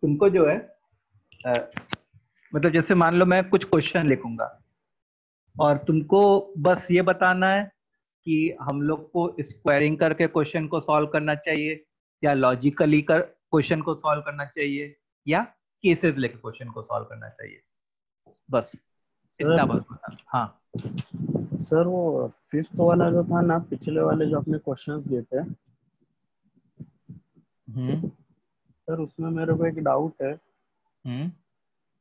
तुमको जो है मतलब जैसे मान लो मैं कुछ क्वेश्चन लिखूंगा और तुमको बस ये बताना है कि हम लोग को स्क्वायरिंग करके क्वेश्चन को सॉल्व करना चाहिए या लॉजिकली कर क्वेश्चन को सॉल्व करना चाहिए या केसेस लेके क्वेश्चन को सॉल्व करना चाहिए, बस इतना बस बताना। हाँ सर वो फिफ्थ वाला जो था ना, पिछले वाले जो आपने क्वेश्चंस दिए थे सर, उसमें मेरे को एक डाउट है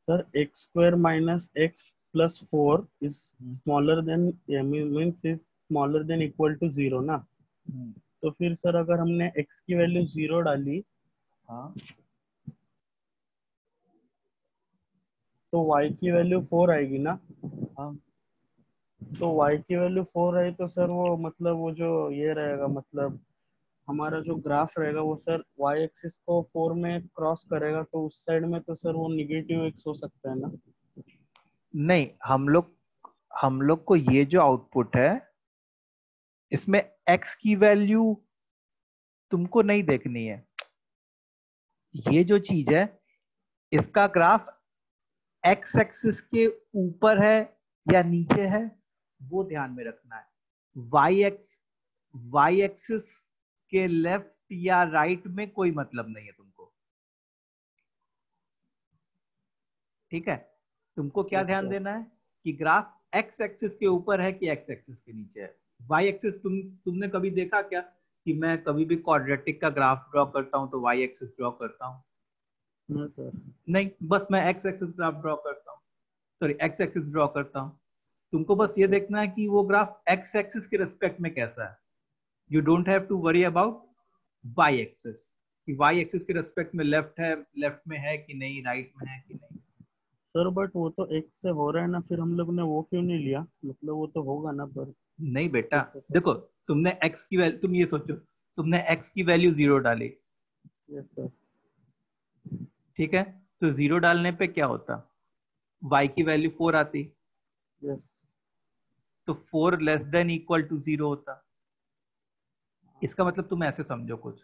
sir. X square minus x plus 4 is smaller than means is smaller than equal to 0 ना। तो फिर सर अगर हमने x की वैल्यू 0 डाली, हाँ, तो y की वैल्यू 4 आएगी ना। हाँ, तो y की वैल्यू 4 आई तो सर वो मतलब वो जो ये रहेगा, मतलब हमारा जो ग्राफ रहेगा वो सर y एक्सिस को 4 में क्रॉस करेगा, तो उस साइड में तो सर वो निगेटिव x हो सकता है ना। नहीं, हम लोग को ये जो आउटपुट है इसमें x की वैल्यू तुमको नहीं देखनी है, ये जो चीज है इसका ग्राफ x एक्सिस के ऊपर है या नीचे है वो ध्यान में रखना है। y एक्सिस के लेफ्ट या राइट में कोई मतलब नहीं है तुमको, ठीक है। तुमको क्या ध्यान देना है कि ग्राफ x एक्सिस के ऊपर है कि x एक्सिस के नीचे है। y एक्सिस तुमने कभी देखा क्या कि मैं कभी भी क्वाड्रेटिक का ग्राफ ड्रॉ करता हूं तो y एक्सिस ड्रॉ करता हूं? ना सर, नहीं, बस मैं x एक्सिस ग्राफ ड्रॉ करता हूं, सॉरी x एक्सिस ड्रॉ करता हूं। तुमको बस ये देखना है कि वो ग्राफ x एक्सिस के रिस्पेक्ट में कैसा है। You don't have to worry about y axis कि y एक्सिस के रिस्पेक्ट में लेफ्ट में है कि नहीं, राइट में है कि नहीं। सर बट वो तो x से हो रहा है ना, फिर हम लोग ने वो क्यों नहीं लिया, मतलब वो तो होगा ना पर। नहीं बेटा, देखो तुमने x की वैल्यू, तुम ये सोचो तुमने x की वैल्यू 0 डाली, यस सर। ठीक है, तो 0 डालने पे क्या होता, y की वैल्यू 4 आती, यस। तो 4 लेस देन इक्वल टू 0 होता। इसका मतलब तुम ऐसे समझो कुछ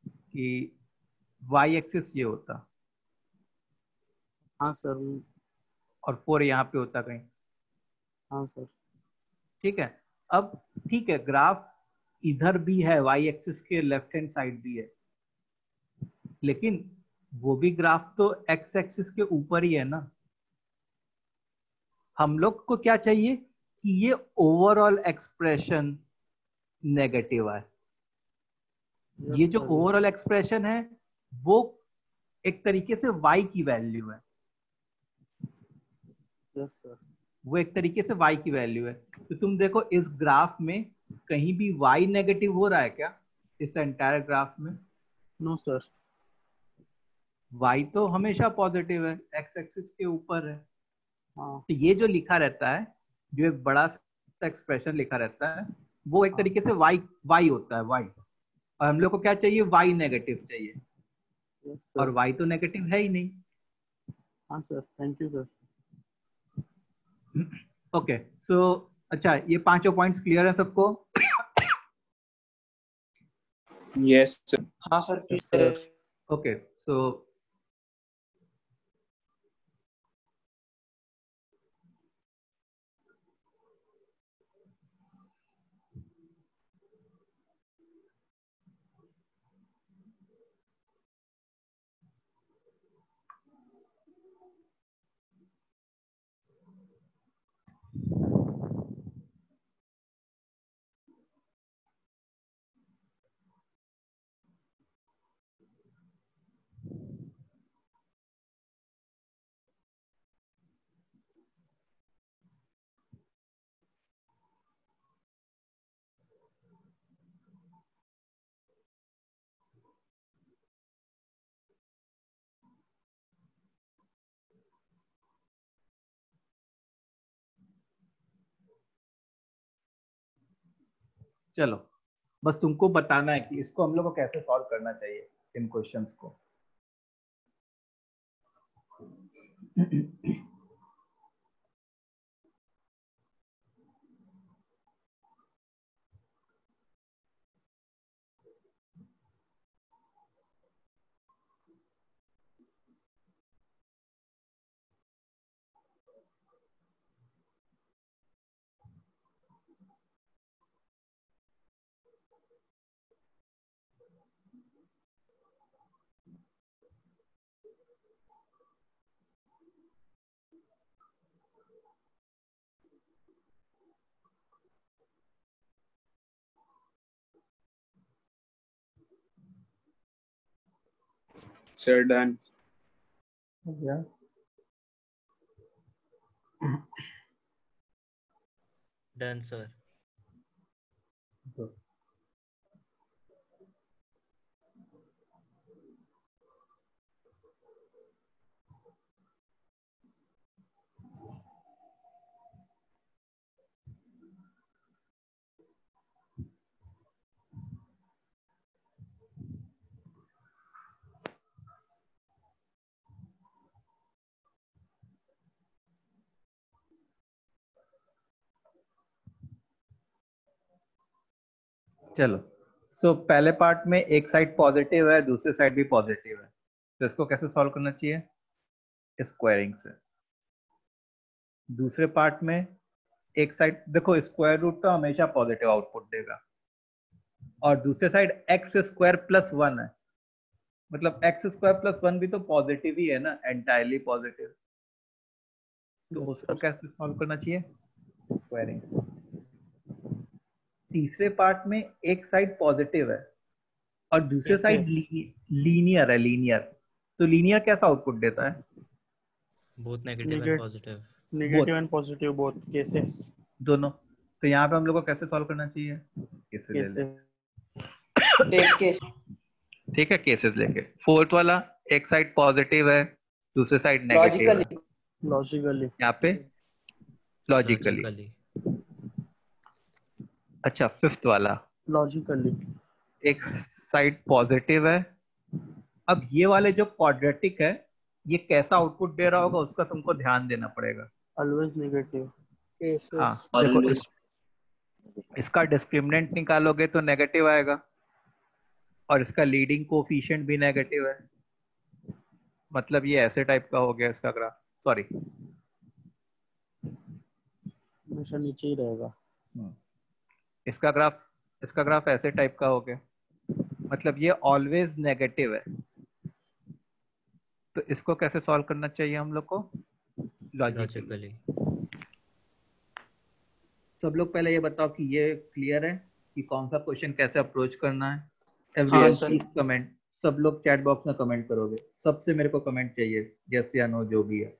कि y एक्सिस ये होता हाँ सर। और 4 यहाँ पे होता कहीं, हाँ सर। ठीक है। अब ठीक है, ग्राफ इधर भी है, y एक्सिस के लेफ्ट हैंड साइड भी है, लेकिन वो भी ग्राफ तो x एक्सिस के ऊपर ही है ना। हम लोग को क्या चाहिए कि ये ओवरऑल एक्सप्रेशन नेगेटिव है। ये जो ओवरऑल एक्सप्रेशन है वो एक तरीके से y की वैल्यू है, यस सर। वो एक तरीके से y की वैल्यू है। तो तुम देखो इस ग्राफ में कहीं भी y नेगेटिव हो रहा है क्या? इस एंटायर ग्राफ में? No sir. y तो हमेशा पॉजिटिव है, x एक्सिस के ऊपर है। हाँ तो ये जो लिखा रहता है, जो एक बड़ा सा एक्सप्रेशन लिखा रहता है, वो एक तरीके से y होता है, y। और हम लोग को क्या चाहिए? y नेगेटिव चाहिए, यस और सर। y तो नेगेटिव है ही नहीं। हाँ sir, thank you sir. Okay so अच्छा, ये पांचों पॉइंट्स क्लियर है सबको? Yes, sir. हाँ sir yes clear. Sir. Okay so चलो, बस तुमको बताना है कि इसको हम लोग को कैसे सॉल्व करना चाहिए, इन क्वेश्चंस को। Sir, done. हो गया? Done sir. चलो सो पहले पार्ट में एक साइड पॉजिटिव है, दूसरी साइड भी पॉजिटिव है, तो इसको कैसे सॉल्व करना चाहिए? स्क्वायरिंग से। दूसरे पार्ट में एक साइड देखो, स्क्वायर रूट तो हमेशा पॉजिटिव आउटपुट देगा, और दूसरे साइड एक्स स्क्वायर प्लस 1 है, मतलब एक्स स्क्वायर प्लस 1 भी तो पॉजिटिव ही है ना, एंटायरली पॉजिटिव। तो उसको कैसे सॉल्व करना चाहिए? स्क्वायरिंग। तीसरे पार्ट में एक साइड पॉजिटिव है और दूसरे साइड लीनियर है, लीनियर। तो लीनियर कैसा आउटपुट देता है? Both negative and positive. Negative and positive both cases, दोनों। तो यहाँ पे हम लोग को कैसे सॉल्व करना चाहिए? केसेस ले ले। Take case. ठीक है, केसेस लेके। फोर्थ वाला, एक साइड पॉजिटिव है, दूसरे साइड नेगेटिव है। लॉजिकली। यहाँ पे लॉजिकली। अच्छा, फिफ्थ वाला, लॉजिकली। एक साइड पॉजिटिव है। अब ये वाले जो क्वाड्रेटिक है, ये कैसा आउटपुट दे रहा होगा उसका तुमको ध्यान देना पड़ेगा। Always negative. हाँ देखो, इसका डिस्क्रिमिनेंट निकालोगे तो नेगेटिव आएगा, और इसका लीडिंग कोफिशिएंट भी नेगेटिव है, मतलब ये ऐसे टाइप का हो गया इसका ग्राफ। सॉरी, हमेशा नीचे ही रहेगा। इसका ग्राफ ऐसे टाइप का हो गया, मतलब ये ऑलवेज नेगेटिव है। तो इसको कैसे सॉल्व करना चाहिए हम लोग को? लॉजिकली। सब लोग पहले ये बताओ कि ये क्लियर है कि कौन सा क्वेश्चन कैसे अप्रोच करना है? Everyone please comment. सब लोग चैट बॉक्स में कमेंट करोगे, सबसे मेरे को कमेंट चाहिए, यस या नो जो भी है।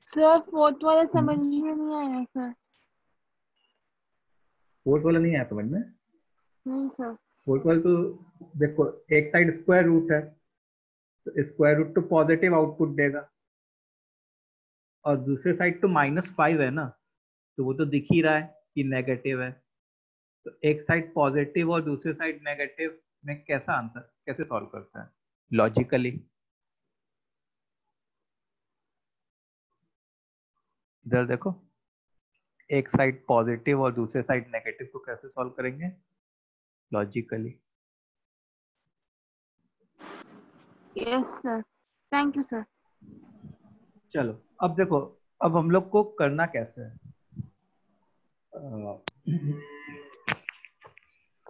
सर फोर्थ वाला समझ में नहीं आया सर। फोर्थ वाला नहीं आया समझ में? नहीं सर। फोर्थ वाला तो देखो, एक साइड स्क्वायर रूट है तो स्क्वायर रूट तो पॉजिटिव आउटपुट देगा, और दूसरे साइड तो -5 है ना, तो वो तो दिख ही रहा है कि नेगेटिव है। तो एक साइड पॉजिटिव और दूसरे साइड नेगेटिव में कैसा आंसर कैसे सॉल्व करते हैं लॉजिकली? इधर देखो, एक साइड पॉजिटिव और दूसरे साइड नेगेटिव को कैसे सॉल्व करेंगे logically? Yes sir, thank you sir. चलो अब देखो, अब हम लोग को करना कैसे है।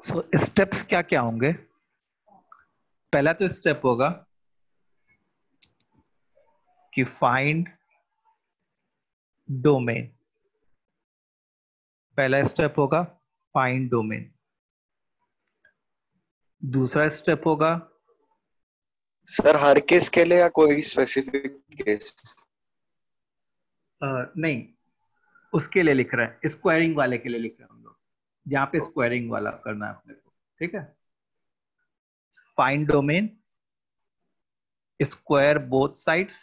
सो स्टेप्स क्या क्या होंगे? पहला तो स्टेप होगा कि फाइंड डोमेन। पहला स्टेप होगा फाइंड डोमेन। दूसरा स्टेप होगा, सर हर केस के लिए या कोई स्पेसिफिक केस? नहीं, उसके लिए लिख रहे हैं, स्क्वायरिंग वाले के लिए लिख रहे हैं हम लोग, जहां पे स्क्वायरिंग वाला करना है अपने को। ठीक है, find domain, square both sides,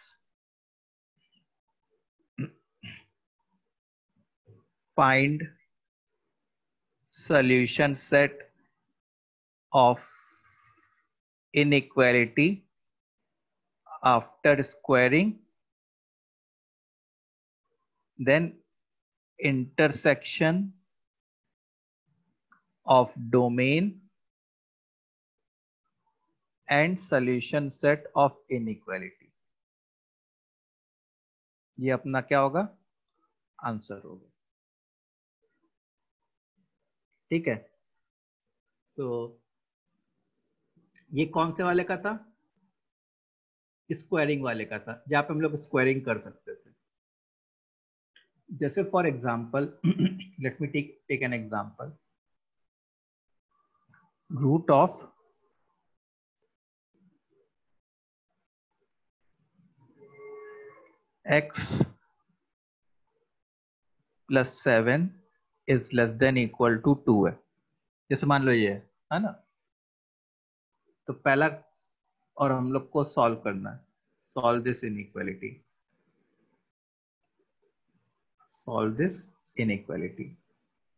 find solution set of inequality after squaring, then intersection of domain and solution set of inequality। ये अपना क्या होगा? आंसर होगा। ठीक है, सो ये कौन से वाले का था? स्क्वायरिंग वाले का था, जहां पे हम लोग स्क्वायरिंग कर सकते थे। जैसे for example, let me take an example, root of x plus 7 is less than equal to 2 है। जैसे मान लो ये है ना, तो पहला और हम लोग को सॉल्व करना है, solve this inequality, solve this inequality.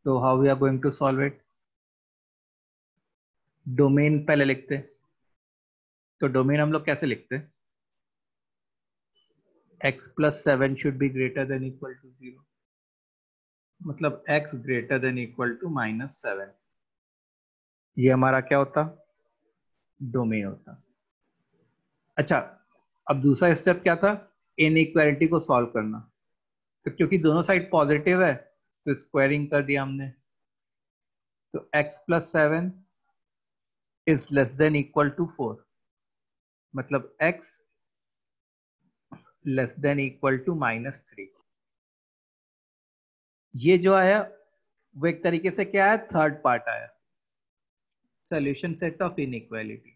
तो how we are going to solve it? Domain पहले लिखते, तो डोमेन हम लोग कैसे लिखते? x plus 7 should be greater than equal to 0, मतलब x greater than equal to -7। ये हमारा क्या होता? डोमेन होता। अच्छा, अब दूसरा स्टेप क्या था? इनइक्वालिटी को सॉल्व करना। तो क्योंकि दोनों साइड पॉजिटिव है तो स्क्वायरिंग कर दिया हमने, तो x plus 7 is less than equal to 4, मतलब x less than equal to -3। ये जो आया वो एक तरीके से क्या है? थर्ड पार्ट आया, सॉल्यूशन सेट ऑफ इनइक्वालिटी।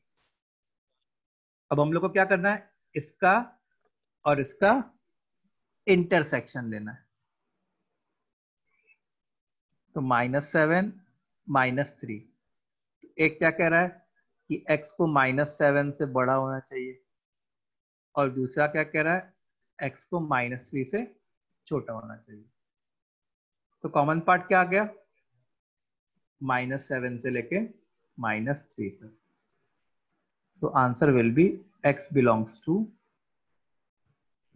अब हम लोग को क्या करना है? इसका और इसका इंटरसेक्शन लेना है। तो -7 -3, एक क्या कह रहा है कि x को -7 से बड़ा होना चाहिए, और दूसरा क्या कह रहा है x को -3 से छोटा होना चाहिए। तो कॉमन पार्ट क्या आ गया? -7 से लेके -3 तक। So answer will be x belongs to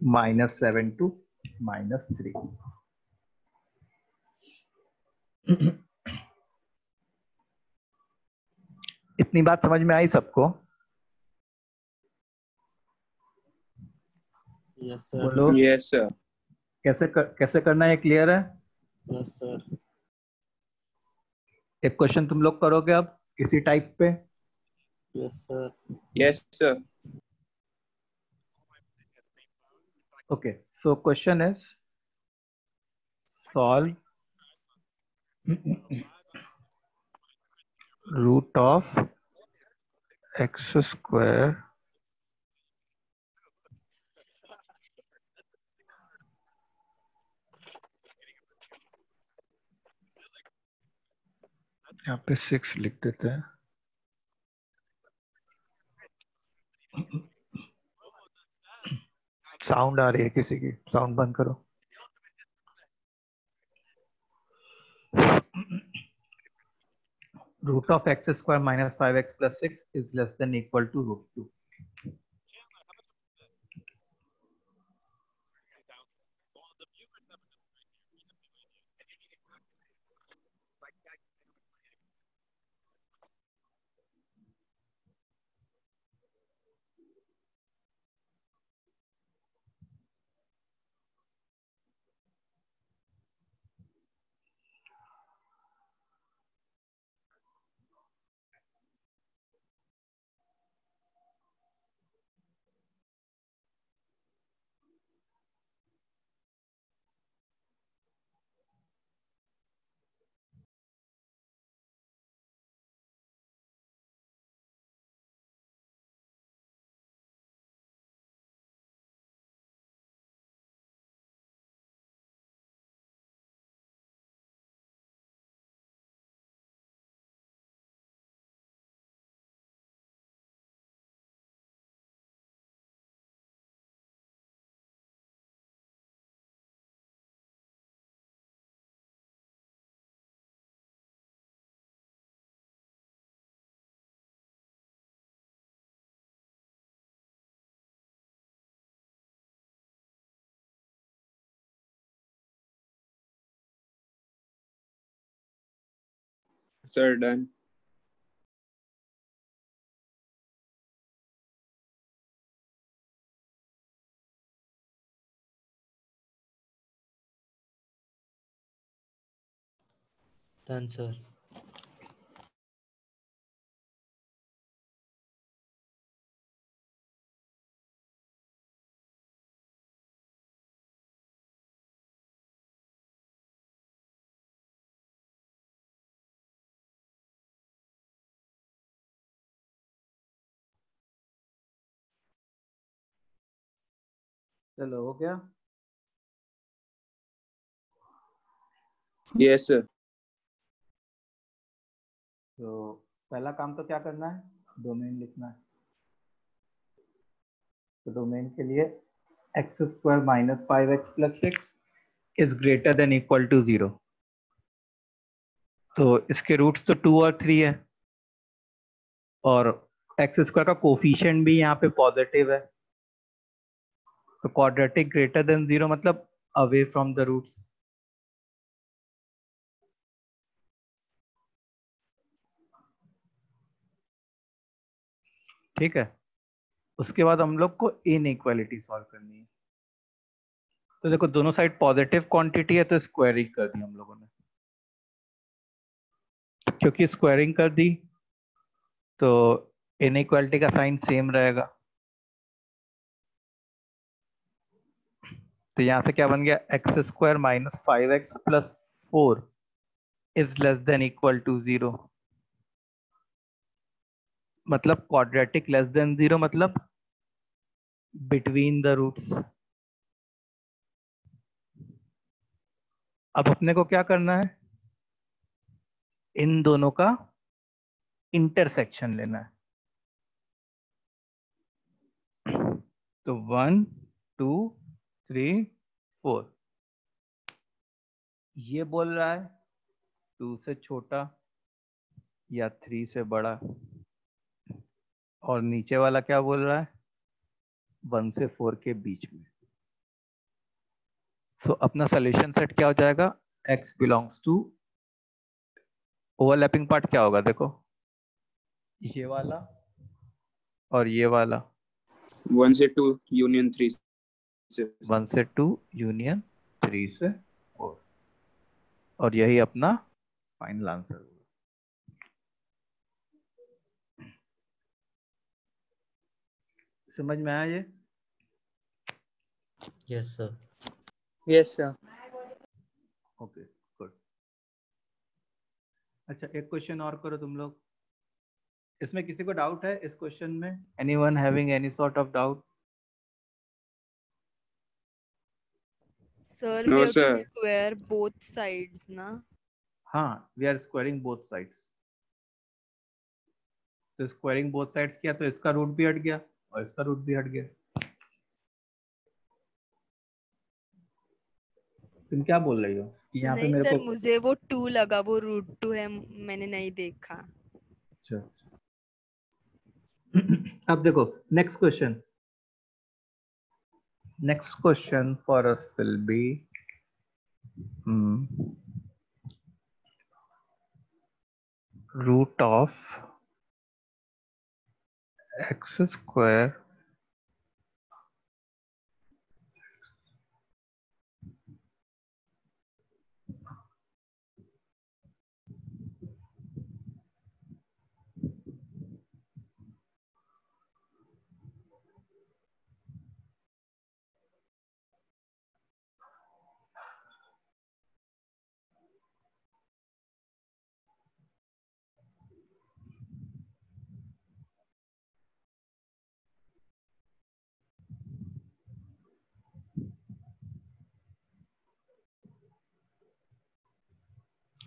-7 to -3। इतनी बात समझ में आई सबको? Yes sir. बोलो Yes, sir. कैसे करना है, क्लियर है? Yes sir. एक क्वेश्चन तुम लोग करोगे अब इसी टाइप पे। Yes sir. Yes, sir. Okay, so question is solve root of x square यहाँ पे 6 लिख देते हैं। साउंड आ रही है किसी की? साउंड बंद करो। Root of x square minus 5x plus 6 is less than equal to root 2। Sir, done. Done, sir. चलो हो गया। Yes, sir. तो पहला काम तो क्या करना है? डोमेन लिखना है। तो डोमेन के लिए x square minus 5x plus 6 is greater than equal to 0। तो इसके रूट्स तो 2 और 3 है और एक्स स्क्वायर का कोफिशिएंट भी यहाँ पे पॉजिटिव है। तो क्वाड्रेटिक ग्रेटर देन 0 मतलब अवे फ्रॉम द रूट्स। ठीक है। उसके बाद हम लोग को इनइक्वालिटी सॉल्व करनी है। तो देखो दोनों साइड पॉजिटिव क्वांटिटी है तो स्क्वायरिंग कर दी हम लोगों ने। क्योंकि स्क्वायरिंग कर दी तो इनइक्वालिटी का साइन सेम रहेगा। तो यहां से क्या बन गया? X square minus 5x plus 4 is less than equal to 0। मतलब क्वाड्रेटिक लेस देन 0 मतलब बिटवीन द रूट्स। अब अपने को क्या करना है? इन दोनों का इंटरसेक्शन लेना है। तो 1 2 3 4 ये बोल रहा है 2 से छोटा या 3 से बड़ा, और नीचे वाला क्या बोल रहा है? 1 से 4 के बीच में। सो अपना सॉल्यूशन सेट क्या हो जाएगा? x belongs to, overlapping part क्या होगा? देखो ये वाला और ये वाला। 1 से 2 यूनियन 3 से 1 से 2 यूनियन 3 से 4, और यही अपना फाइनल आंसर होगा। समझ में आया ये? Yes, sir. Yes, sir. Okay good. अच्छा एक क्वेश्चन और करो तुम लोग। इसमें किसी को डाउट है इस क्वेश्चन में? Anyone having any sort of doubt? Sir, No, we have to sir. square both sides, na? हाँ, we are squaring both sides. तो स्क्वायरिंग बोथ साइड्स किया तो इसका रूट भी हट गया और इसका रूट भी हट गया। तुम क्या बोल रही हो? यहाँ पे नहीं मेरे सर, को मुझे वो 2 लगा, वो √2 है, मैंने नहीं देखा। अच्छा अब देखो next question. Next question for us will be root of x square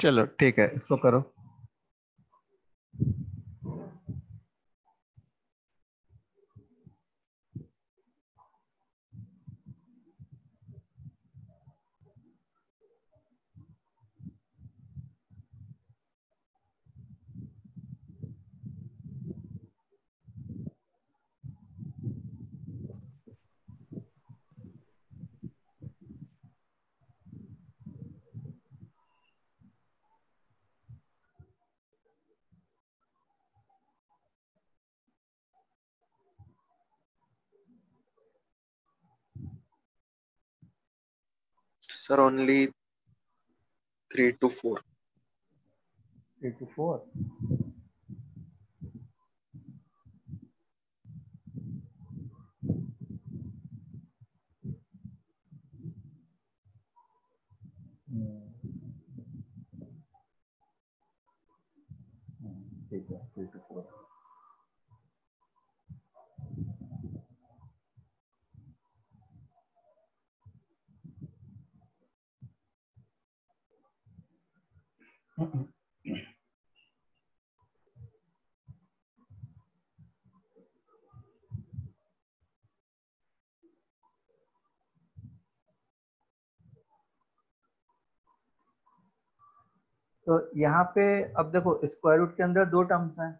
चलो ठीक है, इसको करो। Sir, only 3 to 4. 3 to 4 ठीक है, 3 to 4 तो यहाँ पे अब देखो स्क्वायर रूट के अंदर 2 टर्म्स हैं,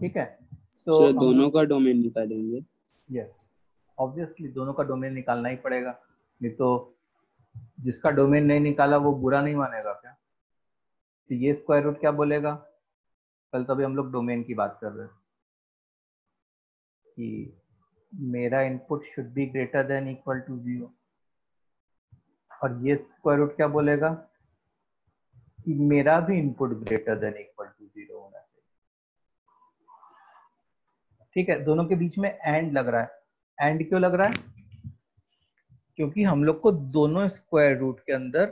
ठीक है? तो सर दोनों का डोमेन निकालेंगे। यस, ऑब्वियसली दोनों का डोमेन निकालना ही पड़ेगा, नहीं तो जिसका डोमेन नहीं निकाला वो बुरा नहीं मानेगा क्या? तो ये स्क्वायर रूट क्या बोलेगा? कल तभी हम लोग डोमेन की बात कर रहे हैं कि मेरा input should be greater than equal to 0, और ये स्क्वायर रूट क्या बोलेगा कि मेरा भी input greater than equal to 0 होना चाहिए। ठीक है, दोनों के बीच में एंड लग रहा है। एंड क्यों लग रहा है? क्योंकि हम लोग को दोनों स्क्वायर रूट के अंदर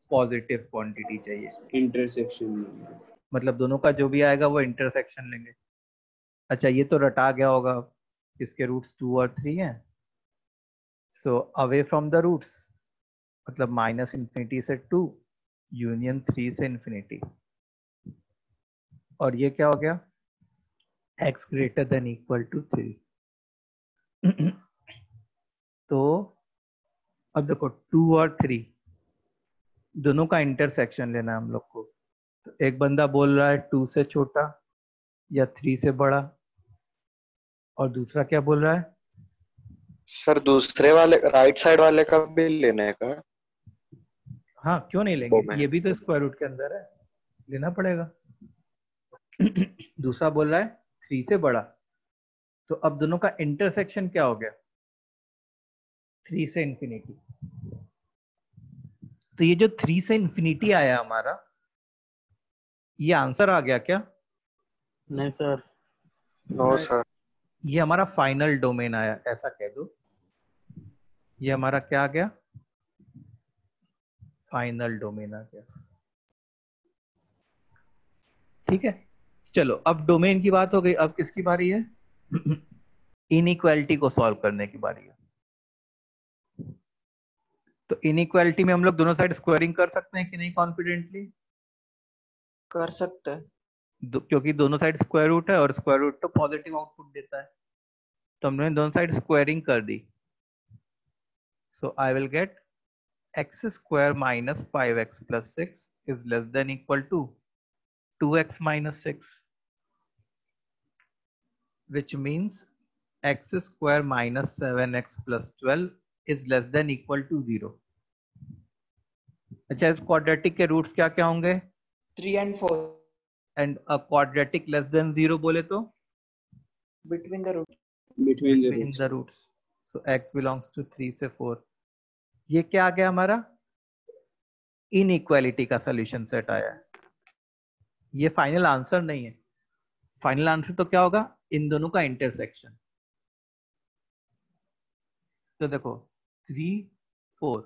पॉजिटिव क्वांटिटी चाहिए, इंटरसेक्शन, मतलब दोनों का जो भी आएगा वो इंटरसेक्शन लेंगे। अच्छा, ये तो रटा गया होगा, इसके रूट्स 2 और 3 हैं, so away from the roots मतलब -∞ से 2 यूनियन 3 से इन्फिनिटी, और ये क्या हो गया? x greater than equal to 3। तो अब देखो 2 और 3 दोनों का इंटरसेक्शन लेना है हम लोग को। तो एक बंदा बोल रहा है 2 से छोटा या 3 से बड़ा, और दूसरा क्या बोल रहा है? सर दूसरे वाले राइट साइड वाले का भी लेने का? हाँ, क्यों नहीं लेंगे, ये भी तो स्क्वायर रूट के अंदर है, लेना पड़ेगा। दूसरा बोल रहा है 3 से बड़ा, तो अब दोनों का इंटरसेक्शन क्या हो गया? 3 से इन्फिनिटी। तो ये जो 3 से इन्फिनिटी आया हमारा, ये आंसर आ गया क्या? नहीं सर। No sir. ये हमारा फाइनल डोमेन आया, ऐसा कह दो। ये हमारा क्या आ गया? फाइनल डोमेन आ गया। ठीक है, चलो अब डोमेन की बात हो गई, अब किसकी बारी है? इनइक्वालिटी को सॉल्व करने की बारी है। तो इनइक्वालिटी में हम लोग दोनों साइड स्क्वायरिंग कर सकते हैं कि नहीं कॉन्फिडेंटली? कर सकते हैं। क्योंकि दोनों साइड स्क्वायर रूट है और स्क्वायर रूट तो पॉजिटिव आउटपुट देता है, तो हमने दोनों साइड स्क्वायरिंग कर दी। So I will get x square minus 5x plus 6 is less than equal to 2x minus 6, which means x square minus 7x plus 12 is less than equal to 0. अच्छा, इस quadratic के roots क्या क्या होंगे? 3 and 4 and a quadratic less than 0 बोले तो between the root. between the between roots. the roots. So x belongs to 3 से 4. ये क्या आ गया हमारा? इनइक्वालिटी का सॉल्यूशन सेट आया है। ये फाइनल आंसर नहीं है, फाइनल आंसर तो क्या होगा? इन दोनों का इंटरसेक्शन। तो देखो 3 4,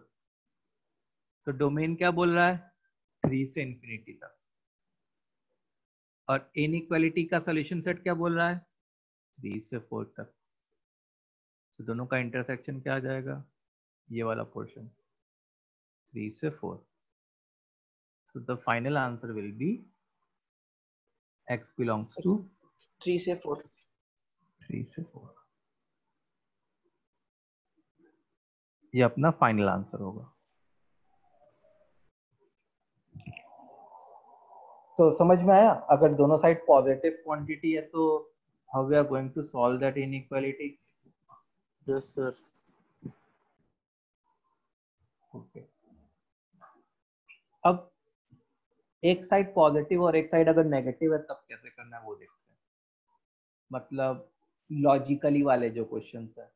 तो डोमेन क्या बोल रहा है? 3 से इंफिनिटी तक। और इनइक्वालिटी का सॉल्यूशन सेट क्या बोल रहा है? 3 से 4 तक। तो दोनों का इंटरसेक्शन क्या आ जाएगा? ये वाला पोर्शन 3 से 4. So the final answer will be x belongs to 3 से 4. 3 से 4. ये अपना फाइनल आंसर होगा। तो समझ में आया? अगर दोनों साइड पॉजिटिव क्वांटिटी है तो how we are going to solve that inequality? Yes sir. Okay, अब एक साइड पॉजिटिव और एक साइड अगर नेगेटिव है तब कैसे करना है वो देखते हैं, मतलब लॉजिकली वाले जो क्वेश्चंस है।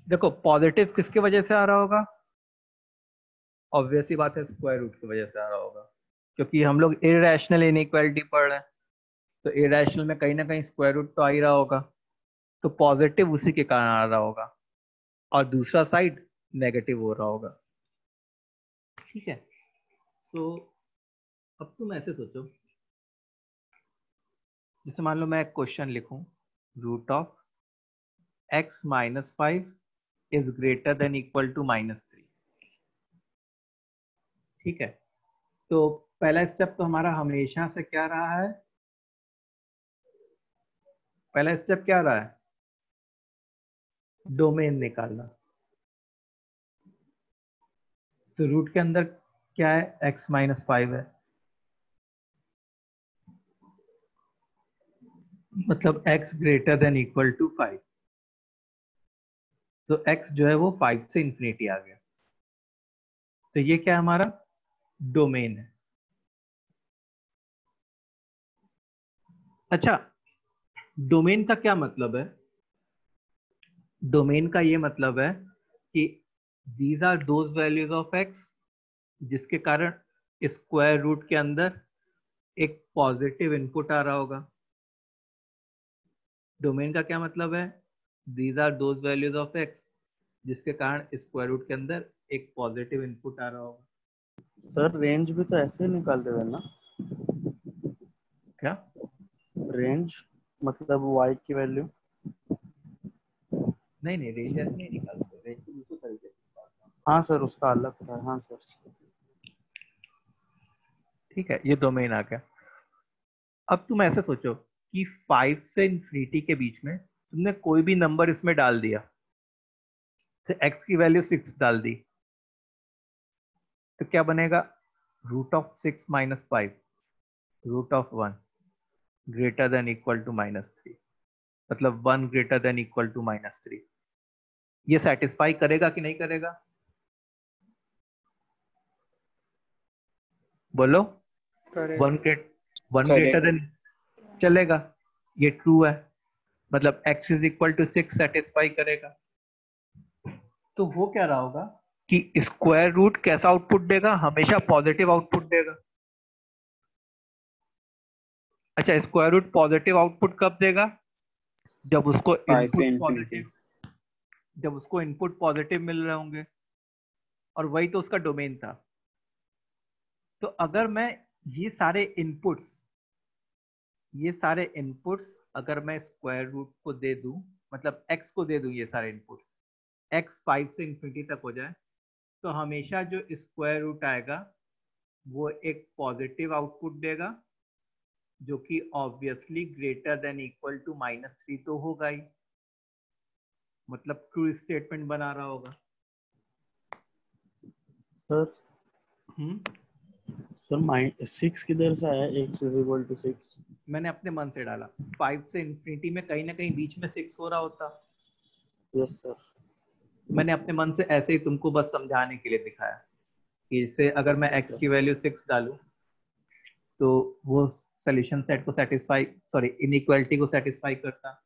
देखो पॉजिटिव किसकी वजह से आ रहा होगा? ऑब्वियस ही बात है, स्क्वायर रूट की वजह से आ रहा होगा, क्योंकि हम लोग इरेशनल इनइक्वालिटी पढ़ रहे हैं, तो इरेशनल में कहीं ना कहीं स्क्वायर रूट तो आ ही रहा होगा, तो पॉजिटिव उसी के कारण आ रहा होगा, और दूसरा साइड नेगेटिव हो रहा होगा। ठीक है, तो अब तुम ऐसे सोचो, जैसे मान लो मैं एक क्वेश्चन लिखूं, root of x minus 5 is greater than equal to -3। ठीक है, तो पहला स्टेप तो हमारा हमेशा से क्या रहा है? पहला स्टेप क्या रहा है? डोमेन निकालना। तो रूट के अंदर क्या है? x माइनस 5 है, मतलब x greater than equal to 5। तो x जो है वो 5 से इंफिनिटी आ गया, तो ये क्या है? हमारा डोमेन है। अच्छा, डोमेन का क्या मतलब है? डोमेन का ये मतलब है कि these are those values of x जिसके कारण स्क्वायर रूट के अंदर एक पॉजिटिव इनपुट आ रहा होगा। डोमेन का क्या मतलब है? these are those values of x जिसके कारण स्क्वायर रूट के अंदर एक पॉजिटिव इनपुट आ रहा होगा। सर रेंज भी तो ऐसे ही निकालते थे ना? क्या रेंज मतलब y की वैल्यू? नहीं, रेंज ऐसे नहीं निकालते, रेंज तो दूसरे तरीके से निकालते हैं। हाँ सर, उसका अलग था। हाँ सर। ठीक है, ये डोमेन आ गया। अब तुम ऐसे सोचो कि 5 से इंफिनिटी के बीच में तुमने कोई भी नंबर इसमें डाल दिया, तो x की वैल्यू 6 डाल दी, तो क्या बनेगा? Root of 6 minus 5 root of 1 greater than equal to -3, मतलब 1 ग्रेटर देन इक्वल टू -3। ये सेटिस्फाई करेगा कि नहीं करेगा? बोलो। करेगा। 1 ग्रेटर देन चलेगा, ये ट्रू है, मतलब x is equal to 6 satisfy करेगा। तो वो क्या रहा होगा कि स्क्वायर रूट कैसा आउटपुट देगा? हमेशा पॉजिटिव आउटपुट देगा। अच्छा, स्क्वायर रूट पॉजिटिव आउटपुट कब देगा? जब उसको इनपुट पॉजिटिव मिल रहे होंगे, और वही तो उसका डोमेन था। तो अगर मैं ये सारे इनपुट्स अगर मैं स्क्वायर रूट को दे दूं, मतलब x को दे दूं, ये सारे इनपुट्स x 5 से इंफिनिटी तक हो जाए, तो हमेशा जो स्क्वायर रूट आएगा वो एक पॉजिटिव आउटपुट देगा, जो कि obviously greater than equal to -3 तो होगा ही, मतलब ट्रू स्टेटमेंट बना रहा होगा। सर सर 6 किधर से आया? x इज इक्वल टू 6 मैंने अपने मन से डाला। 5 से इंफिनिटी में कहीं ना कहीं बीच में 6 हो रहा होता। Yes sir. मैंने अपने मन से ऐसे ही तुमको बस समझाने के लिए दिखाया कि इससे अगर मैं x की वैल्यू 6 डालूं तो वो सॉल्यूशन सेट को इनइक्वालिटी को सेटिस्फाई करता।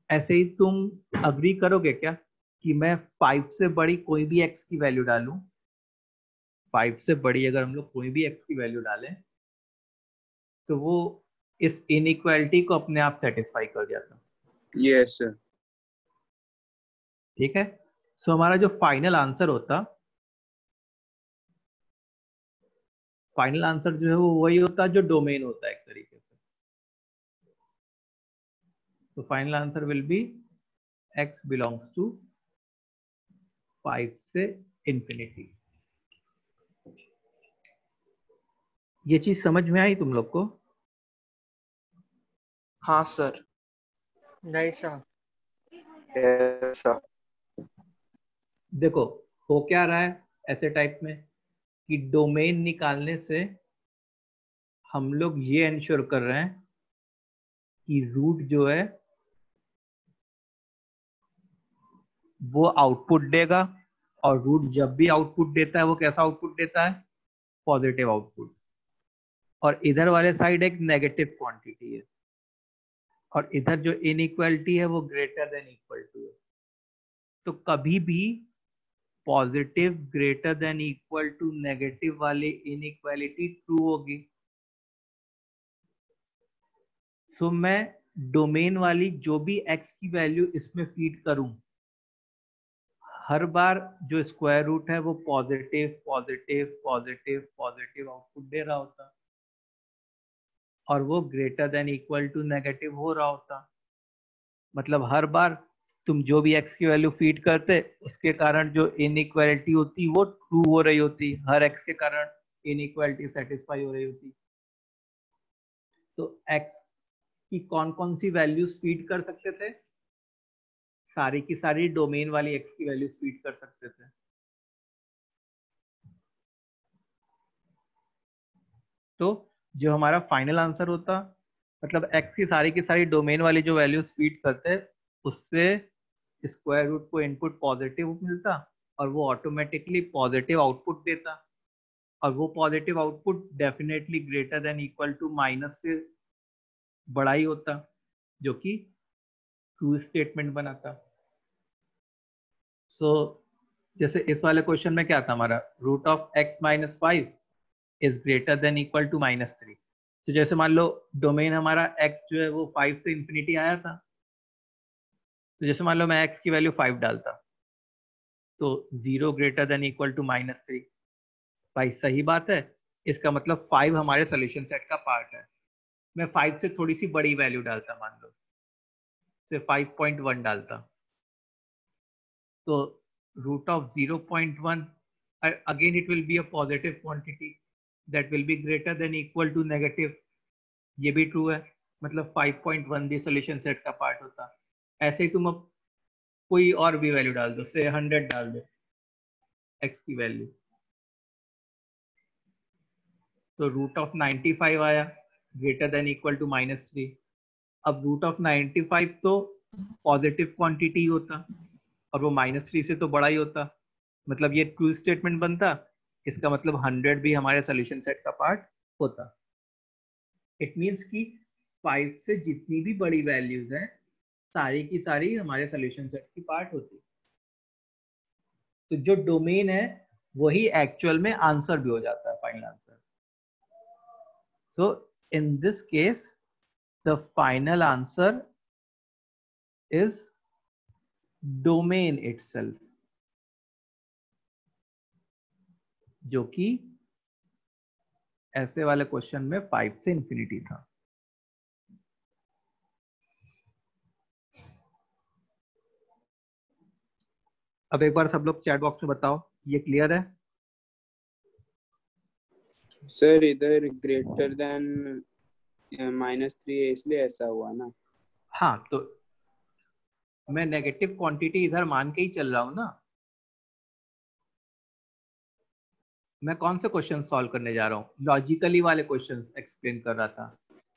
ऐसे ही तुम अग्री करोगे क्या कि मैं 5 से बड़ी कोई भी x की वैल्यू डालूं, 5 से बड़ी अगर हम लोग कोई भी x की वैल्यू डालें तो वो इस इनइक्वालिटी को अपने आप सेटिस्फाई कर जाता। Yes sir. ठीक है। सो हमारा जो फाइनल आंसर होता, फाइनल आंसर जो है वो वही होता जो डोमेन होता है एक तरीके से। तो final answer will be x belongs to 5 से इंफिनिटी। ये चीज समझ में आई तुम लोग को? हाँ सर। नहीं सर। yes sir. देखो हो क्या रहा है ऐसे टाइप में कि डोमेन निकालने से हम लोग ये इंश्योर कर रहे हैं कि रूट जो है वो आउटपुट देगा, और रूट जब भी आउटपुट देता है वो कैसा आउटपुट देता है? Positive output. और इधर वाले साइड एक नेगेटिव क्वांटिटी है, और इधर जो इनइक्वालिटी है वो ग्रेटर देन इक्वल टू है। तो कभी भी positive greater than equal to negative वाली इनइक्वालिटी ट्रू होगी। सो मैं डोमेन वाली जो भी x की वैल्यू इसमें फीड करूं, हर बार जो स्क्वायर रूट है वो positive positive positive positive output दे रहा होता, और वो greater than equal to negative हो रहा होता। मतलब हर बार तुम जो भी x की वैल्यू फीड करते उसके कारण जो इनइक्वालिटी होती वो ट्रू हो रही होती, हर x के कारण इनइक्वालिटी सेटिस्फाई हो रही होती। तो x की कौन कौन सी वैल्यूज फीड कर सकते थे? सारी की सारी डोमेन वाली x की वैल्यूज फीड कर सकते थे। तो जो हमारा फाइनल आंसर होता, मतलब x की सारी डोमेन वाली जो वैल्यूज फीड करते, उससे स्क्वायर रूट को इनपुट पॉजिटिव मिलता, और वो ऑटोमेटिकली पॉजिटिव आउटपुट देता, और वो positive output definitely greater than equal to minus से बड़ा ही होता, जो कि ट्रू स्टेटमेंट बनाता। सो जैसे इस वाले क्वेश्चन में क्या था हमारा, root of x minus 5 is greater than equal to -3। तो जैसे मान लो डोमेन हमारा x जो है वो 5 से इंफिनिटी आया था, तो जैसे मान लो मैं x की वैल्यू 5 डालता तो 0 ग्रेटर देन इक्वल टू -3। भाई सही बात है, इसका मतलब 5 हमारे सोल्यूशन सेट का पार्ट है। मैं 5 से थोड़ी सी बड़ी वैल्यू डालता, मान लो से 5.1 डालता, तो root of 0.1 again it will be a positive quantity that will be greater than equal to negative। ये भी ट्रू है, मतलब 5.1 भी सोल्यूशन सेट का पार्ट होता। ऐसे ही तुम अब कोई और भी वैल्यू डाल दो, से 100 डाल दो x की वैल्यू, तो रूट ऑफ 95 आया ग्रेटर देन इक्वल टू -3। अब रूट ऑफ 95 तो पॉजिटिव क्वांटिटी होता, और वो -3 से तो बड़ा ही होता, मतलब ये ट्रू स्टेटमेंट बनता। इसका मतलब 100 भी हमारे सोल्यूशन सेट का पार्ट होता। इट मींस कि 5 से जितनी भी बड़ी वैल्यूज हैं सारी की सारी हमारे सोल्यूशन सेट की पार्ट होती। तो जो डोमेन है वही एक्चुअल में आंसर भी हो जाता है, final answer. So in this case the final answer is domain itself, जो कि ऐसे वाले क्वेश्चन में 5 से इंफिनिटी था। अब एक बार सब लोग चैट बॉक्स में बताओ, ये क्लियर है? सर इधर ग्रेटर देन -3 है इसलिए ऐसा हुआ ना। हाँ, तो मैं नेगेटिव क्वांटिटी इधर मान के ही चल रहा हूं ना। मैं कौन से क्वेश्चन सॉल्व करने जा रहा हूँ? लॉजिकली वाले क्वेश्चंस एक्सप्लेन कर रहा था,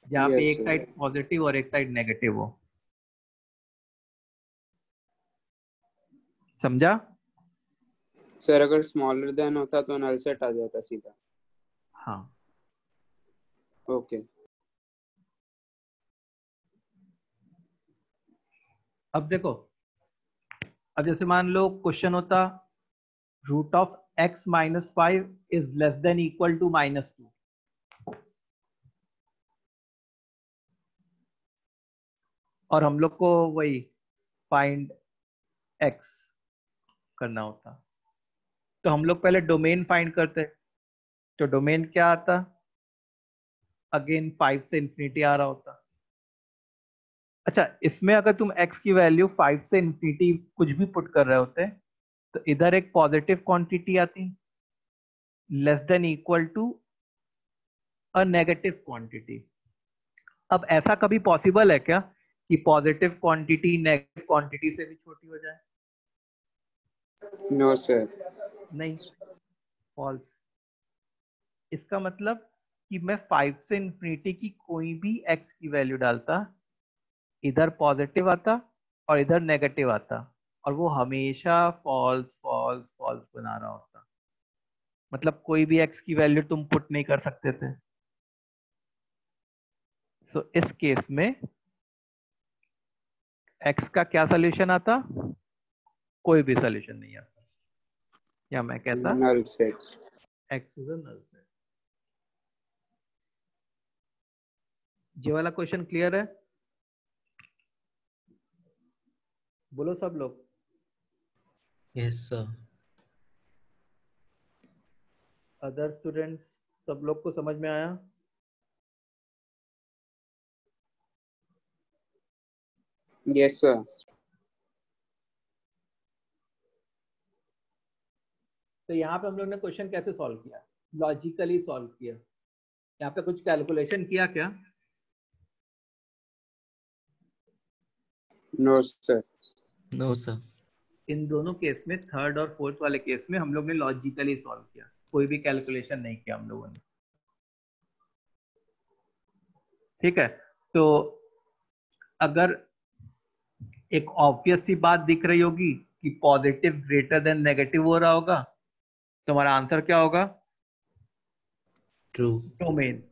जहाँ पे एक साइड पॉजिटिव और एक साइड नेगेटिव हो। समझा? सर अगर स्मॉलर देन होता तो नल सेट आ जाता सीधा। हाँ, ओके। अब देखो, अब जैसे मान लो क्वेश्चन होता root of x minus 5 is less than equal to -2, और हम लोग को वही फाइंड x करना होता, तो हम लोग पहले डोमेन फाइंड करते। तो डोमेन क्या आता? अगेन 5 से इंफिनिटी आ रहा होता। अच्छा, इसमें अगर तुम x की वैल्यू 5 से इंफिनिटी कुछ भी पुट कर रहे होते तो इधर एक पॉजिटिव क्वांटिटी आती less than equal to a negative quantity. अब ऐसा कभी पॉसिबल है क्या कि पॉजिटिव क्वांटिटी नेगेटिव क्वांटिटी से भी छोटी हो जाए? No sir. नहीं, फॉल्स। इसका मतलब कि मैं 5 से इंफिनिटी की कोई भी x की वैल्यू डालता, इधर पॉजिटिव आता और इधर नेगेटिव आता, और वो हमेशा फॉल्स फॉल्स फॉल्स बना रहा होता। मतलब कोई भी x की वैल्यू तुम पुट नहीं कर सकते थे। सो इस केस में x का क्या सोल्यूशन आता? कोई भी सोल्यूशन नहीं आता, या मैं कहता null set. x is a null set. ये वाला क्वेश्चन क्लियर है? बोलो सब लोग। Yes sir. अदर स्टूडेंट्स, सब लोग को समझ में आया? Yes sir. तो यहाँ पे हम लोग ने क्वेश्चन कैसे सॉल्व किया? लॉजिकली सॉल्व किया। यहाँ पे कुछ कैलकुलेशन किया क्या? No sir. No sir. इन दोनों केस में, थर्ड और फोर्थ वाले केस में, हम लोग ने लॉजिकली सॉल्व किया, कोई भी कैलकुलेशन नहीं किया हम लोगों ने। ठीक है, तो अगर एक ऑब्वियस सी बात दिख रही होगी कि पॉजिटिव ग्रेटर देन नेगेटिव हो रहा होगा, तो हमारा आंसर क्या होगा? ट्रू। डोमेन।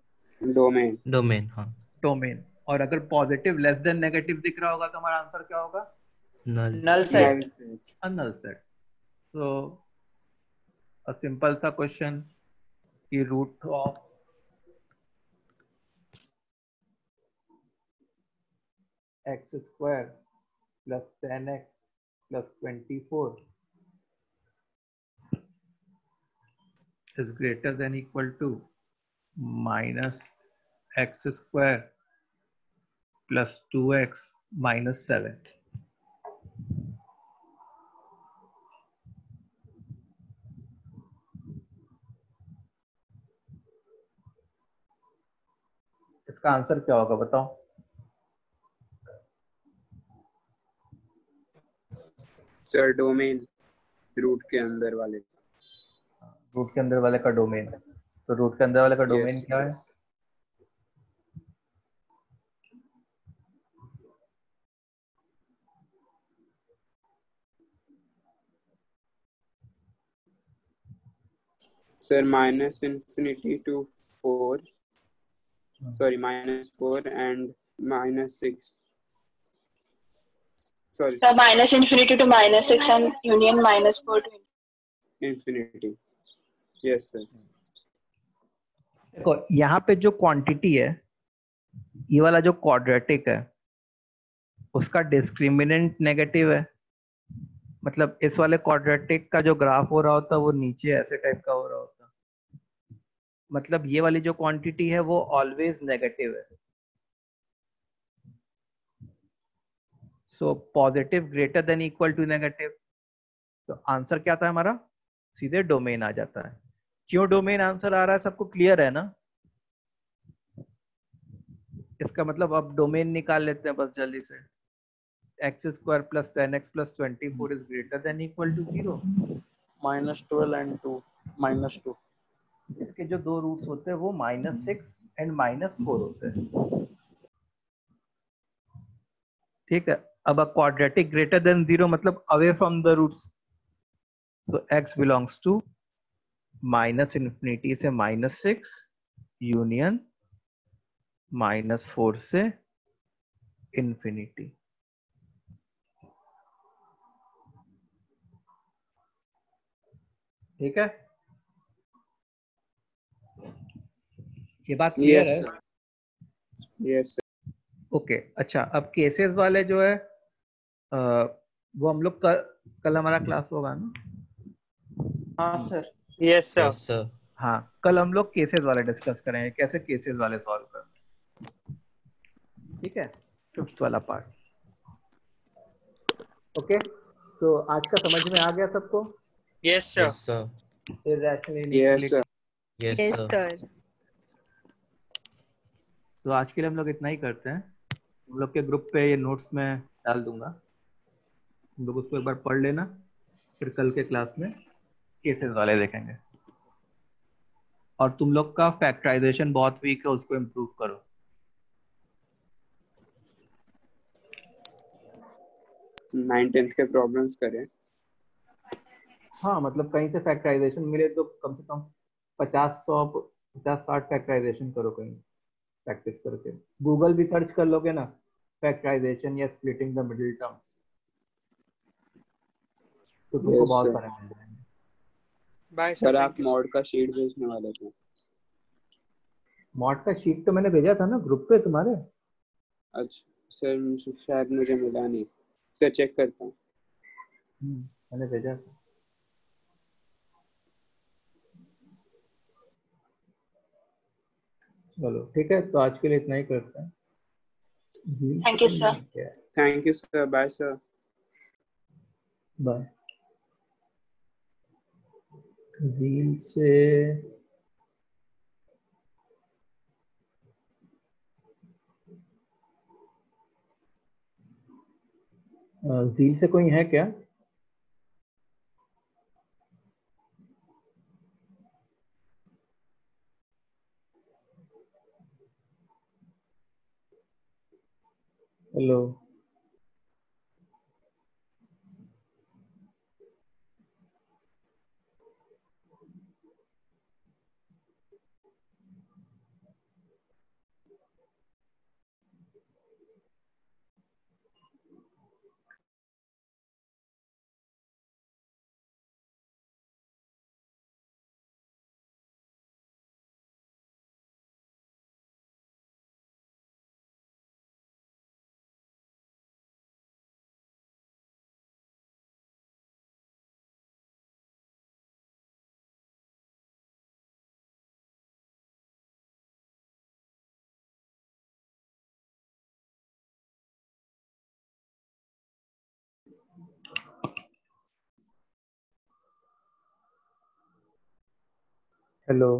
डोमेन। डोमेन, हाँ। डोमेन। और अगर पॉजिटिव लेस देन नेगेटिव दिख रहा होगा तो हमारा आंसर क्या होगा? Null. Null set. Null set. तो अ सिंपल सा क्वेश्चन कि root of x square plus 10x plus 24 is greater than equal to minus x square plus 2x minus 7. इसका आंसर क्या होगा बताओ? सर डोमेन, रूट के अंदर वाले। रूट के अंदर वाले का डोमेन। तो रूट के अंदर वाले का डोमेन क्या है? Sir minus infinity to 4, sorry -4 and -6, sorry sir minus infinity to -6 and union -4 to infinity. Yes sir. देखो यहाँ पे जो क्वांटिटी है, ये वाला जो क्वाड्रेटिक है, उसका डिस्क्रिमिनेंट नेगेटिव है। मतलब इस वाले क्वाड्रेटिक का जो ग्राफ हो रहा होता वो नीचे ऐसे टाइप का हो रहा होता, मतलब ये वाली जो क्वांटिटी है वो ऑलवेज नेगेटिव है। So positive greater than equal to negative, तो आंसर क्या था हमारा, सीधे डोमेन आ जाता है। क्यों डोमेन आंसर आ रहा है, सबको क्लियर है ना? इसका मतलब अब डोमेन निकाल लेते हैं बस जल्दी से। X square plus 10x plus 24 is greater than equal to 0। -12 and 2 -2। इसके जो दो रूट्स होते हैं वो -6 एंड -4 होते हैं। ठीक है, अब अ क्वाड्रेटिक ग्रेटर देन 0 मतलब away from the roots. So x belongs to -∞ से -6 यूनियन -4 से इंफिनिटी। ठीक है, ये बात क्लियर है? यस ओके अच्छा, अब केसेस वाले जो है वो हम लोग कल हमारा क्लास होगा ना? हाँ sir. Yes sir. Yes sir. हाँ, कल हम लोग केसेस वाले डिस्कस करेंगे, कैसे केसेस वाले सॉल्व करना। ठीक है, 5th वाला पार्ट। ओके, तो आज का समझ में आ गया सबको? Yes sir. Yes sir. Irrational yes inequality. Yes yes sir. Sir. तो आज के लिए हम लोग इतना ही करते हैं। हम लोग के ग्रुप पे ये नोट्स में डाल दूंगा, हम लोग उसको एक बार पढ़ लेना, फिर कल के क्लास में केसेस वाले देखेंगे। और तुम लोग का फैक्टराइजेशन बहुत वीक है, उसको इम्प्रूव करो। 9th के प्रॉब्लम्स करें। हाँ, मतलब कहीं से फैक्टराइजेशन मिले तो कम से कम 50-60 फैक्टराइजेशन करो कहीं, प्रैक्टिस करके। गूगल भी सर्च कर लोगे ना, फैक्टराइजेशन या स्प्लिटिंग द मिडिल टर्म्स, तो तुमको यस बहुत सर। सारे मिल जाएंगे। बाय सर, सर आप थैंक यू। मॉड का शीट भेजने वाले थे। मॉड का शीट तो मैंने भेजा था ना ग्रुप पे तुम्हारे। अच्छा सर, शायद मुझे मिला नहीं, सर चेक करता हूँ। मैंने भेजा था। चलो ठीक है, तो आज के लिए इतना ही करते हैं। Thank you, sir. Thank you sir, bye sir. Bye. झील से झील से कोई है क्या? Hello, hello.